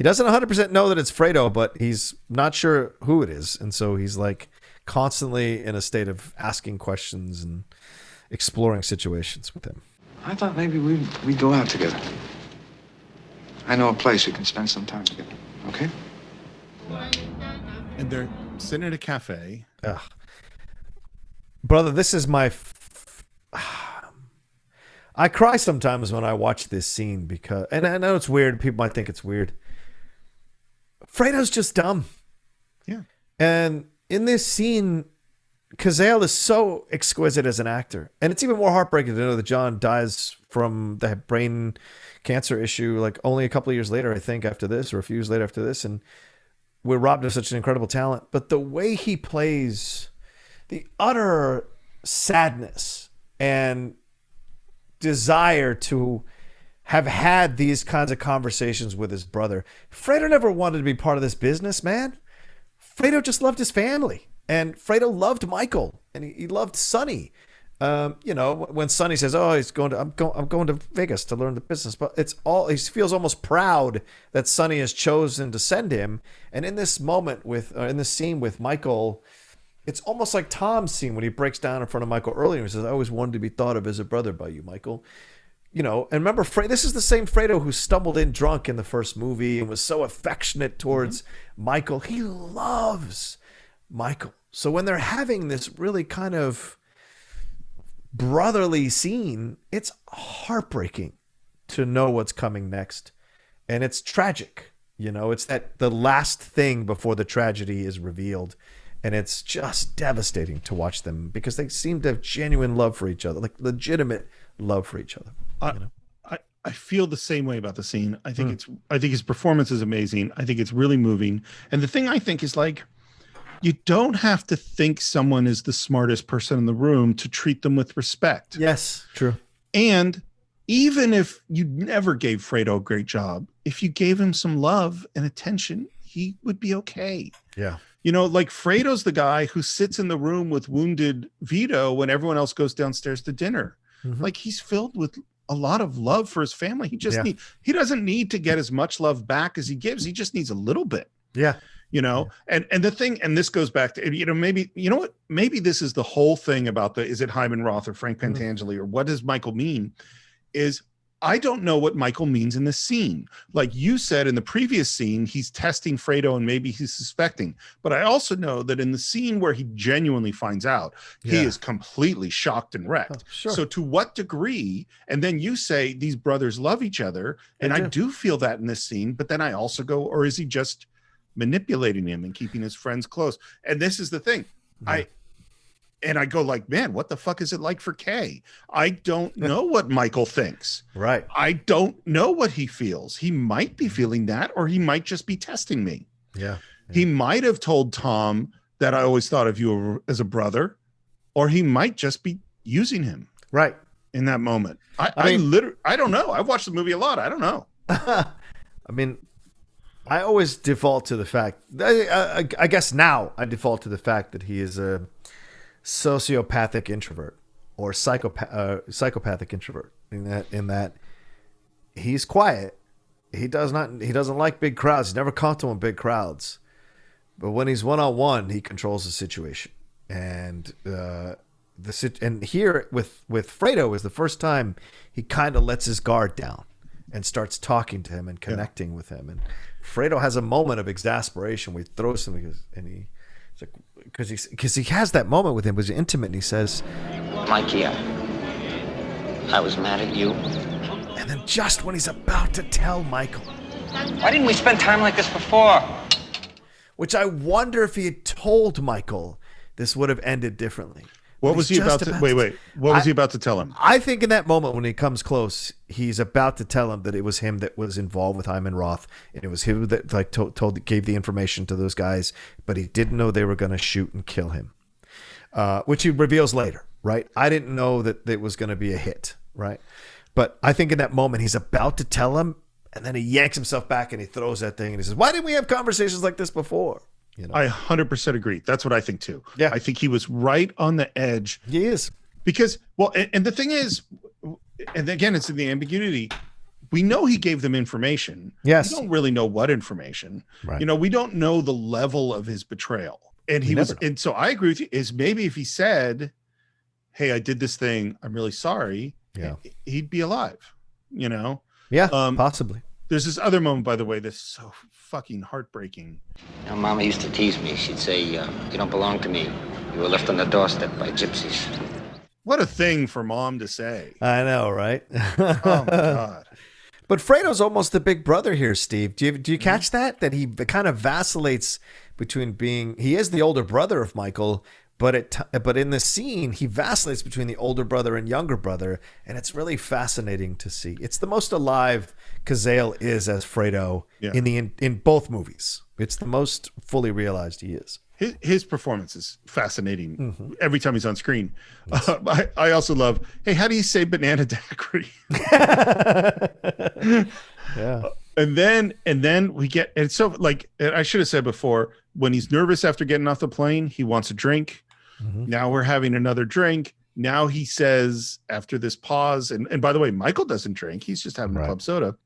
doesn't 100% know that it's Fredo, but he's not sure who it is. And so he's like constantly in a state of asking questions and exploring situations with him. I thought maybe we'd go out together. I know a place we can spend some time together. Okay? And they're sitting at a cafe. Brother, this is my... I cry sometimes when I watch this scene because, and I know it's weird. People might think it's weird. Fredo's just dumb. Yeah. And in this scene, Cazale is so exquisite as an actor. And it's even more heartbreaking to know that John dies from the brain cancer issue like only a couple of years later, I think, after this, or a few years later after this. And we're robbed of such an incredible talent. But the way he plays the utter sadness and desire to have had these kinds of conversations with his brother. Fredo never wanted to be part of this business, man. Fredo just loved his family. And Fredo loved Michael. And he loved Sonny. When Sonny says, "Oh, I'm going to Vegas to learn the business," but he feels almost proud that Sonny has chosen to send him. And in this moment in this scene with Michael, it's almost like Tom's scene when he breaks down in front of Michael earlier and says, "I always wanted to be thought of as a brother by you, Michael." And remember, this is the same Fredo who stumbled in drunk in the first movie and was so affectionate towards Michael. He loves Michael. So when they're having this really kind of brotherly scene, it's heartbreaking to know what's coming next. And it's tragic. It's the last thing before the tragedy is revealed. And it's just devastating to watch them because they seem to have genuine love for each other, like legitimate love for each other. I feel the same way about the scene. I think his performance is amazing. I think it's really moving. And the thing I think is like, you don't have to think someone is the smartest person in the room to treat them with respect. Yes, true. And even if you never gave Fredo a great job, if you gave him some love and attention, he would be okay. Yeah. Like Fredo's the guy who sits in the room with wounded Vito when everyone else goes downstairs to dinner. Mm-hmm. Like he's filled with a lot of love for his family. He he doesn't need to get as much love back as he gives. He just needs a little bit. Yeah. And the thing, and this goes back to, maybe this is the whole thing about is it Hyman Roth or Frank Pentangeli or what does Michael mean is I don't know what Michael means in this scene. Like you said in the previous scene, he's testing Fredo and maybe he's suspecting, but I also know that in the scene where he genuinely finds out, he is completely shocked and wrecked. Oh, sure. So to what degree, and then you say these brothers love each other. And I do feel that in this scene, but then I also go, or is he just manipulating him and keeping his friends close? And this is the thing. I go like, man, what the fuck is it like for Kay? I don't know what Michael thinks. Right. I don't know what he feels. He might be feeling that, or he might just be testing me. Yeah. He might have told Tom that I always thought of you as a brother, or he might just be using him. Right. In that moment. I don't know. I've watched the movie a lot. I don't know. I mean, I always default to the fact, I guess now I default to the fact that he is a sociopathic introvert or psychopathic introvert in that he's quiet. He doesn't like big crowds. He's never comfortable in big crowds. But when he's one-on-one, he controls the situation. And and here with Fredo is the first time he kind of lets his guard down and starts talking to him and connecting with him. And Fredo has a moment of exasperation where he throws him because he has that moment with him, was intimate, and he says, Mikey, I was mad at you. And then just when he's about to tell Michael, why didn't we spend time like this before? Which I wonder if he had told Michael, this would have ended differently. What was he about to What was he about to tell him? I think in that moment when he comes close, he's about to tell him that it was him that was involved with Hyman Roth, and it was him that gave the information to those guys, but he didn't know they were going to shoot and kill him, which he reveals later, right? I didn't know that it was going to be a hit, right? But I think in that moment he's about to tell him, and then he yanks himself back and he throws that thing and he says, "Why didn't we have conversations like this before?" I 100% agree. That's what I think too. Yeah. I think he was right on the edge. He is. Because, and the thing is, and again, it's in the ambiguity. We know he gave them information. Yes. We don't really know what information. Right. We don't know the level of his betrayal. And and so I agree with you, is maybe if he said, "Hey, I did this thing. I'm really sorry." Yeah. He'd be alive, Yeah, possibly. There's this other moment, by the way, that's so fucking heartbreaking. Mama used to tease me. She'd say, you don't belong to me. You were left on the doorstep by gypsies. What a thing for mom to say. I know, right? Oh my God. But Fredo's almost the big brother here, Steve. Do you catch that? That he kind of vacillates between he is the older brother of Michael, but in the scene, he vacillates between the older brother and younger brother, and it's really fascinating to see. It's the most alive Cazale is as Fredo in both movies. It's the most fully realized he is. His performance is fascinating every time he's on screen. Yes. I also love, hey, how do you say banana daiquiri? Yeah. And then we get, and so like I should have said before, when he's nervous after getting off the plane, he wants a drink. Now we're having another drink. Now he says, after this pause, and by the way, Michael doesn't drink. He's just having a club soda.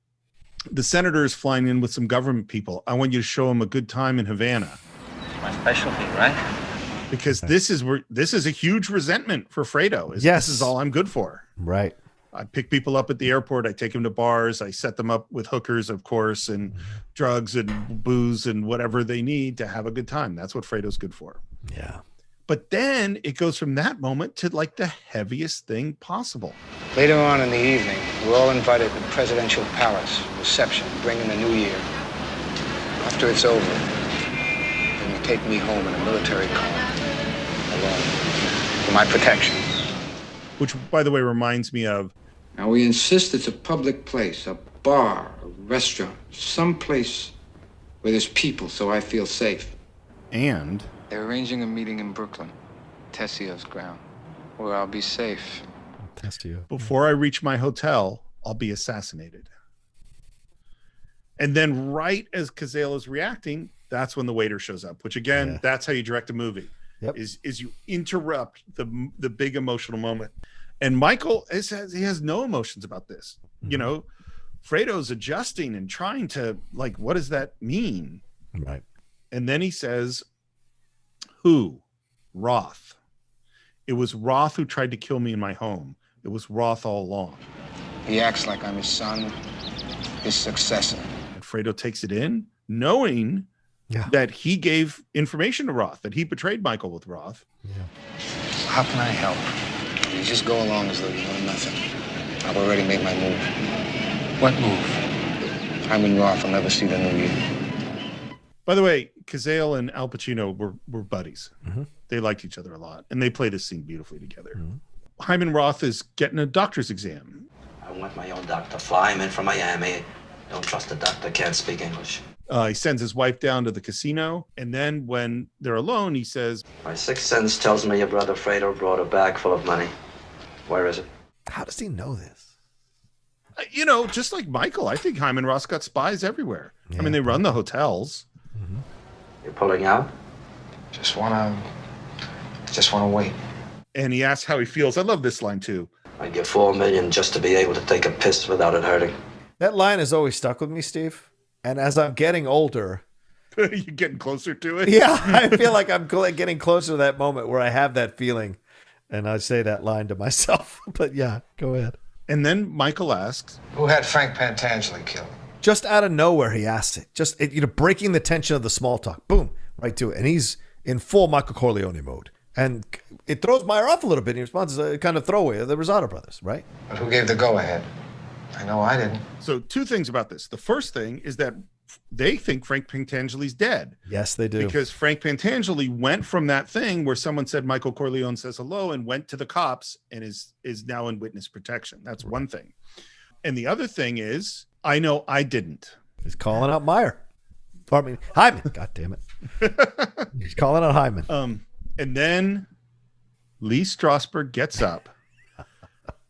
The senator is flying in with some government people. I want you to show him a good time in Havana. My specialty, right? Because this is a huge resentment for Fredo. This is all I'm good for. Right. I pick people up at the airport. I take them to bars. I set them up with hookers, of course, and drugs and booze and whatever they need to have a good time. That's what Fredo's good for. Yeah. But then it goes from that moment to like the heaviest thing possible. Later on in the evening, we're all invited to the presidential palace reception, bringing the new year. After it's over, then you take me home in a military car, alone, for my protection. Which, by the way, reminds me of... Now, we insist it's a public place, a bar, a restaurant, some place where there's people, so I feel safe. And... They're arranging a meeting in Brooklyn, Tessio's ground, where I'll be safe. Tessio. Before I reach my hotel, I'll be assassinated. And then right as Cazale is reacting, that's when the waiter shows up, which again, that's how you direct a movie. Yep. Is you interrupt the big emotional moment. And Michael he has no emotions about this. You know, Fredo's adjusting and trying to, like, what does that mean? Right. And then he says, who? Roth. It was Roth who tried to kill me in my home. It was Roth all along. He acts like I'm his son, his successor. And Fredo takes it in, knowing that he gave information to Roth, that he betrayed Michael with Roth. Yeah. How can I help? You just go along as though you know nothing. I've already made my move. What move? Hyman Roth will never see the new year. By the way, Cazale and Al Pacino were buddies. They liked each other a lot, and they played this scene beautifully together. Hyman Roth is getting a doctor's exam. I want my own doctor. Fly him in from Miami. Don't trust a doctor, can't speak English. He sends his wife down to the casino, and then when they're alone, he says, My sixth sense tells me your brother Fredo brought a bag full of money. Where is it? How does he know this? You know, just like Michael, I think Hyman Roth's got spies everywhere. I mean, they run the hotels. You're pulling out? Just wanna wait. And he asks how he feels. I love this line too. I'd give $4 million just to be able to take a piss without it hurting. That line has always stuck with me, Steve. And as I'm getting older, you're getting closer to it. Yeah, I feel like I'm getting closer to that moment where I have that feeling, and I say that line to myself. But yeah, go ahead. And then Michael asks, who had Frank Pentangeli killed? Just out of nowhere, he asks it. Just breaking the tension of the small talk. Boom, right to it. And he's in full Michael Corleone mode. And it throws Meyer off a little bit. He responds as a kind of throwaway. The Rosado brothers, right? But who gave the go-ahead? I know I didn't. So two things about this. The first thing is that they think Frank Pentangeli's dead. Yes, they do. Because Frank Pentangeli went from that thing where someone said Michael Corleone says hello and went to the cops and is now in witness protection. That's one thing. And the other thing is, I know I didn't. He's calling out Meyer. Hyman. God damn it. He's calling out Hyman. And then Lee Strasberg gets up.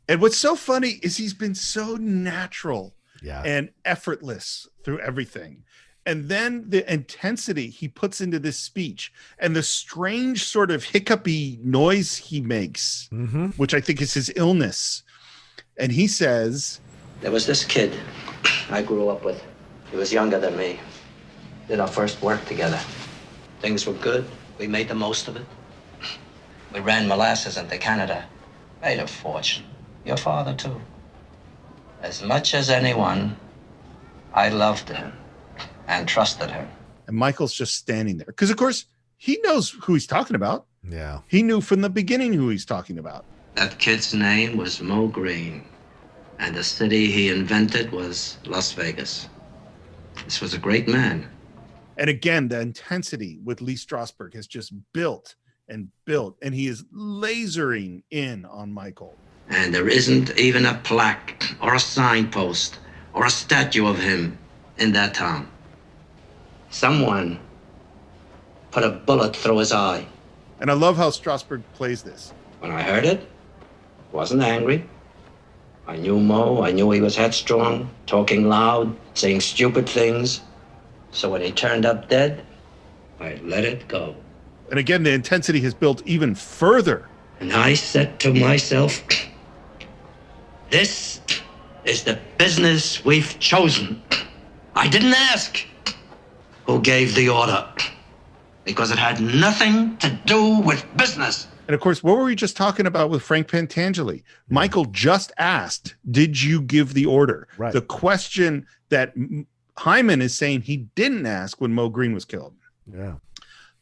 And what's so funny is he's been so natural and effortless through everything. And then the intensity he puts into this speech and the strange sort of hiccupy noise he makes, which I think is his illness. And he says, there was this kid I grew up with. He was younger than me. Did our first work together. Things were good. We made the most of it. We ran molasses into Canada. Made a fortune. Your father, too. As much as anyone, I loved him and trusted him. And Michael's just standing there. Because, of course, he knows who he's talking about. Yeah. He knew from the beginning who he's talking about. That kid's name was Mo Green, and the city he invented was Las Vegas. This was a great man. And again, the intensity with Lee Strasberg has just built and built, and he is lasering in on Michael. And there isn't even a plaque or a signpost or a statue of him in that town. Someone put a bullet through his eye. And I love how Strasberg plays this. When I heard it, wasn't angry. I knew Mo. I knew he was headstrong, talking loud, saying stupid things. So when he turned up dead, I let it go. And again, the intensity has built even further. And I said to myself, this is the business we've chosen. I didn't ask who gave the order, because it had nothing to do with business. And of course, what were we just talking about with Frank Pentangeli? Michael just asked, did you give the order? Right. The question that Hyman is saying he didn't ask when Mo Green was killed. Yeah.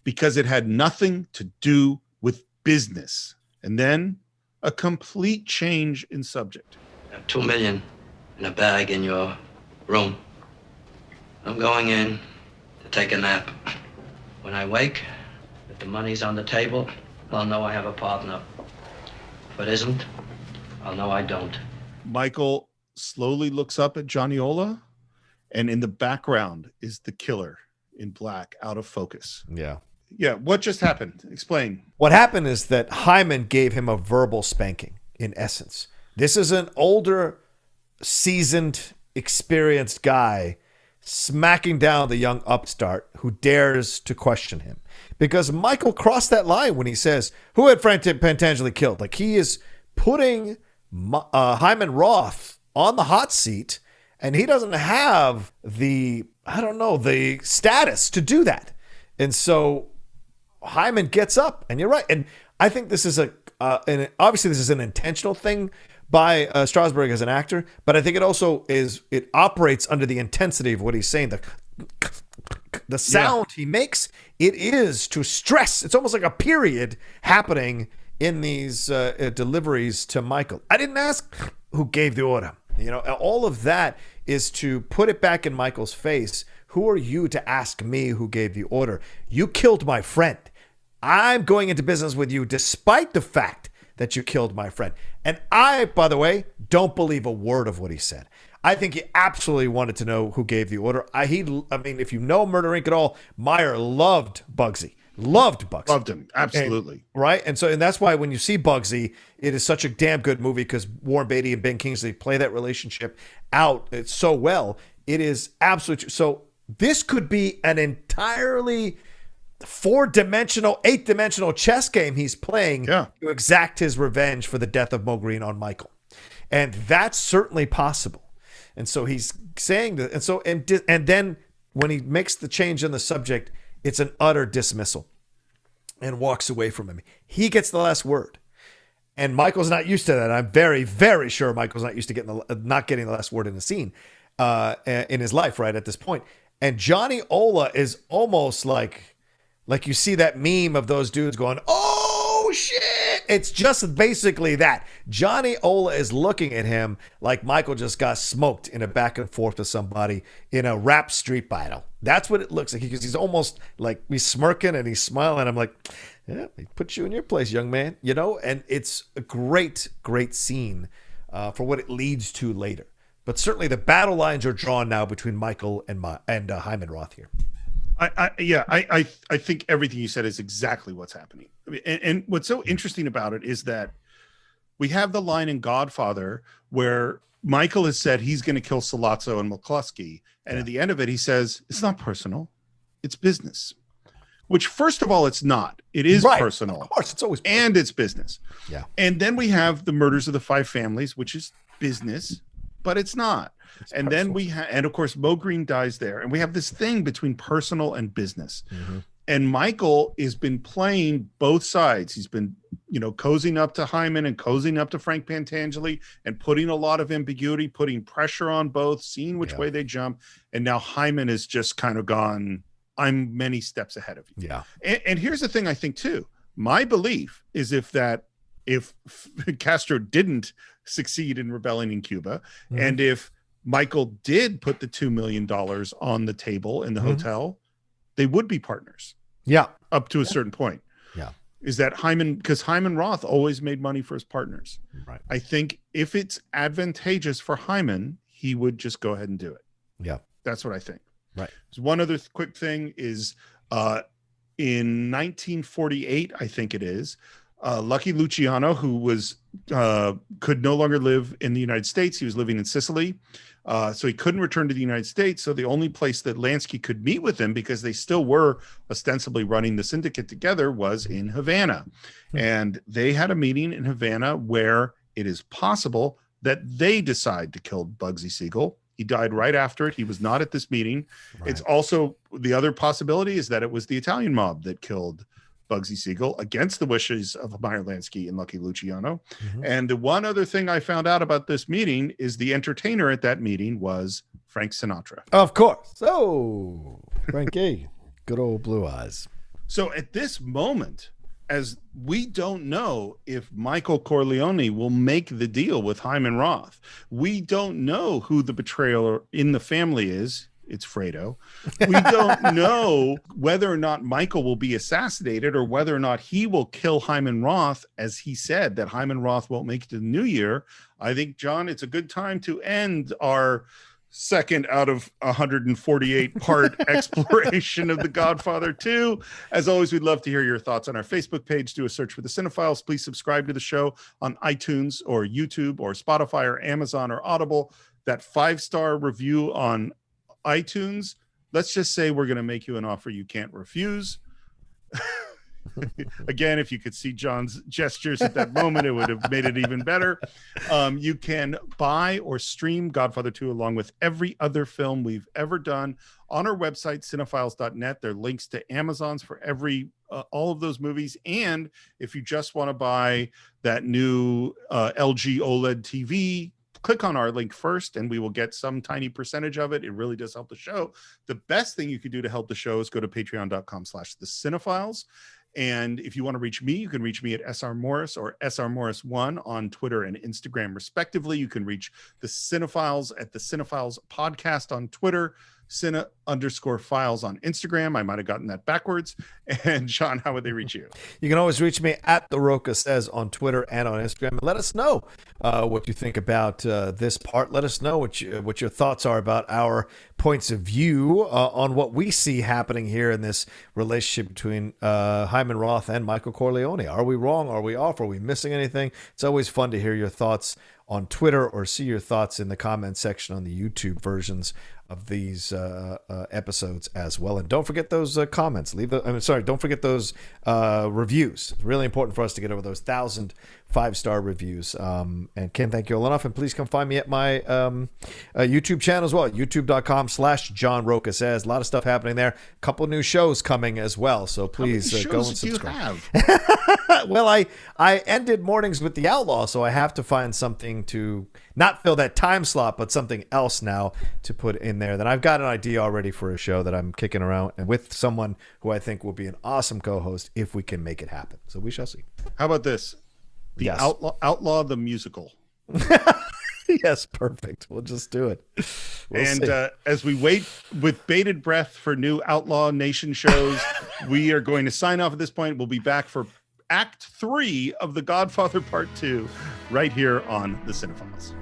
Because it had nothing to do with business. And then a complete change in subject. I have $2 million in a bag in your room. I'm going in to take a nap. When I wake, if the money's on the table, I'll know I have a partner. If it isn't, I'll know I don't. Michael slowly looks up at Johnny Ola, and in the background is the killer in black, out of focus. Yeah. Yeah, what just happened? Explain. What happened is that Hyman gave him a verbal spanking, in essence. This is an older, seasoned, experienced guy smacking down the young upstart who dares to question him. Because Michael crossed that line when he says, who had Frank Pentangeli killed? Like, he is putting Hyman Roth on the hot seat, and he doesn't have the status to do that. And so Hyman gets up, and you're right. And I think this is and obviously this is an intentional thing by Strasberg as an actor, but I think it also it operates under the intensity of what he's saying. The sound he makes, it is to stress. It's almost like a period happening in these deliveries to Michael. I didn't ask who gave the order. All of that is to put it back in Michael's face. Who are you to ask me who gave the order? You killed my friend. I'm going into business with you despite the fact that you killed my friend. And I, by the way, don't believe a word of what he said. I think he absolutely wanted to know who gave the order. I mean, if you know Murder Inc. at all, Meyer loved Bugsy. Loved Bugsy. Loved him. Absolutely. Right? And that's why when you see Bugsy, it is such a damn good movie because Warren Beatty and Ben Kingsley play that relationship out so well. It is absolutely. So this could be an entirely 4-dimensional, 8-dimensional chess game he's playing to exact his revenge for the death of Mo Green on Michael. And that's certainly possible. And so he's saying that. And so, and then when he makes the change in the subject, it's an utter dismissal and walks away from him. He gets the last word. And Michael's not used to that. I'm very, very sure Michael's not used to not getting the last word in a scene in his life right at this point. And Johnny Ola is almost like you see that meme of those dudes going, oh, shit. It's just basically that. Johnny Ola is looking at him like Michael just got smoked in a back and forth with somebody in a rap street battle. That's what it looks like. Because he's almost like he's smirking and he's smiling. I'm like, yeah, he put you in your place, young man. And it's a great, great scene for what it leads to later. But certainly the battle lines are drawn now between Michael and Hyman Roth here. I think everything you said is exactly what's happening. I mean, and what's so interesting about it is that we have the line in Godfather where Michael has said he's going to kill Sollozzo and McCluskey. And at the end of it, he says, it's not personal. It's business. Which, first of all, it's not. It is personal. Of course, it's always personal. And it's business. Yeah. And then we have the murders of the 5 families, which is business, but it's not. And then and of course, Mo Green dies there. And we have this thing between personal and business. Mm-hmm. And Michael has been playing both sides. He's been, cozying up to Hyman and cozying up to Frank Pentangeli and putting a lot of ambiguity, putting pressure on both, seeing which way they jump. And now Hyman is just kind of gone, I'm many steps ahead of you. Yeah. And here's the thing I think too. My belief is if that if Castro didn't succeed in rebelling in Cuba, Mhm. and if Michael did put the $2 million on the table in the hotel, they would be partners. Yeah. Up to a certain point. Yeah. Is that Hyman, because Hyman Roth always made money for his partners. Right. I think if it's advantageous for Hyman, he would just go ahead and do it. Yeah. That's what I think. Right. So one other quick thing is in 1948, I think it is, Lucky Luciano, who was could no longer live in the United States. He was living in Sicily. So he couldn't return to the United States. So the only place that Lansky could meet with him, because they still were ostensibly running the syndicate together, was in Havana. And they had a meeting in Havana where it is possible that they decide to kill Bugsy Siegel. He died right after it. He was not at this meeting. Right. It's also, the other possibility is that it was the Italian mob that killed Bugsy Siegel against the wishes of Meyer Lansky and Lucky Luciano. And the one other thing I found out about this meeting is the entertainer at that meeting was Frank Sinatra. Of course. So, Frankie, good old Blue Eyes. So at this moment, as we don't know if Michael Corleone will make the deal with Hyman Roth, we don't know who the betrayer in the family is. It's Fredo. We don't know whether or not Michael will be assassinated or whether or not he will kill Hyman Roth, as he said that Hyman Roth won't make it to the new year. I think, John, it's a good time to end our second out of 148 part exploration of The Godfather 2. As always, we'd love to hear your thoughts on our Facebook page. Do a search for the Cine-Files. Please subscribe to the show on iTunes or YouTube or Spotify or Amazon or Audible. That 5-star review on iTunes, let's just say we're going to make you an offer you can't refuse. Again, if you could see John's gestures at that moment, it would have made it even better. You can buy or stream Godfather 2 along with every other film we've ever done on our website, Cine-Files.net. There are links to Amazon's for all of those movies. And if you just want to buy that new LG OLED TV, click on our link first and we will get some tiny percentage of it. It really does help the show. The best thing you could do to help the show is go to patreon.com/thecine-files. And if you want to reach me, you can reach me at SR Morris or SR Morris1 on Twitter and Instagram, respectively. You can reach the Cine-Files at the Cine-Files podcast on Twitter, Cine_Files on Instagram. I might have gotten that backwards. And Sean, how would they reach you? You can always reach me at The Roca Says on Twitter and on Instagram. And let us know what you think about this part. Let us know what your thoughts are about our points of view on what we see happening here in this relationship between Hyman Roth and Michael Corleone. Are we wrong? Are we off? Are we missing anything? It's always fun to hear your thoughts on Twitter or see your thoughts in the comment section on the YouTube versions of these episodes as well. And don't forget those comments. Don't forget those reviews. It's really important for us to get over those 1,000 5-star reviews. And Ken, thank you all enough. And please come find me at my YouTube channel as well, youtube.com/John Roca Says. A lot of stuff happening there. A couple new shows coming as well. So please go and subscribe. Well, I ended mornings with The Outlaw, so I have to find something to not fill that time slot, but something else now to put in there. Then I've got an idea already for a show that I'm kicking around and with someone who I think will be an awesome co-host if we can make it happen. So we shall see. How about this? The Outlaw the musical. Yes, perfect. We'll just do it. As we wait with bated breath for new Outlaw Nation shows, we are going to sign off at this point. We'll be back for Act 3 of The Godfather Part 2 right here on the Cine-Files.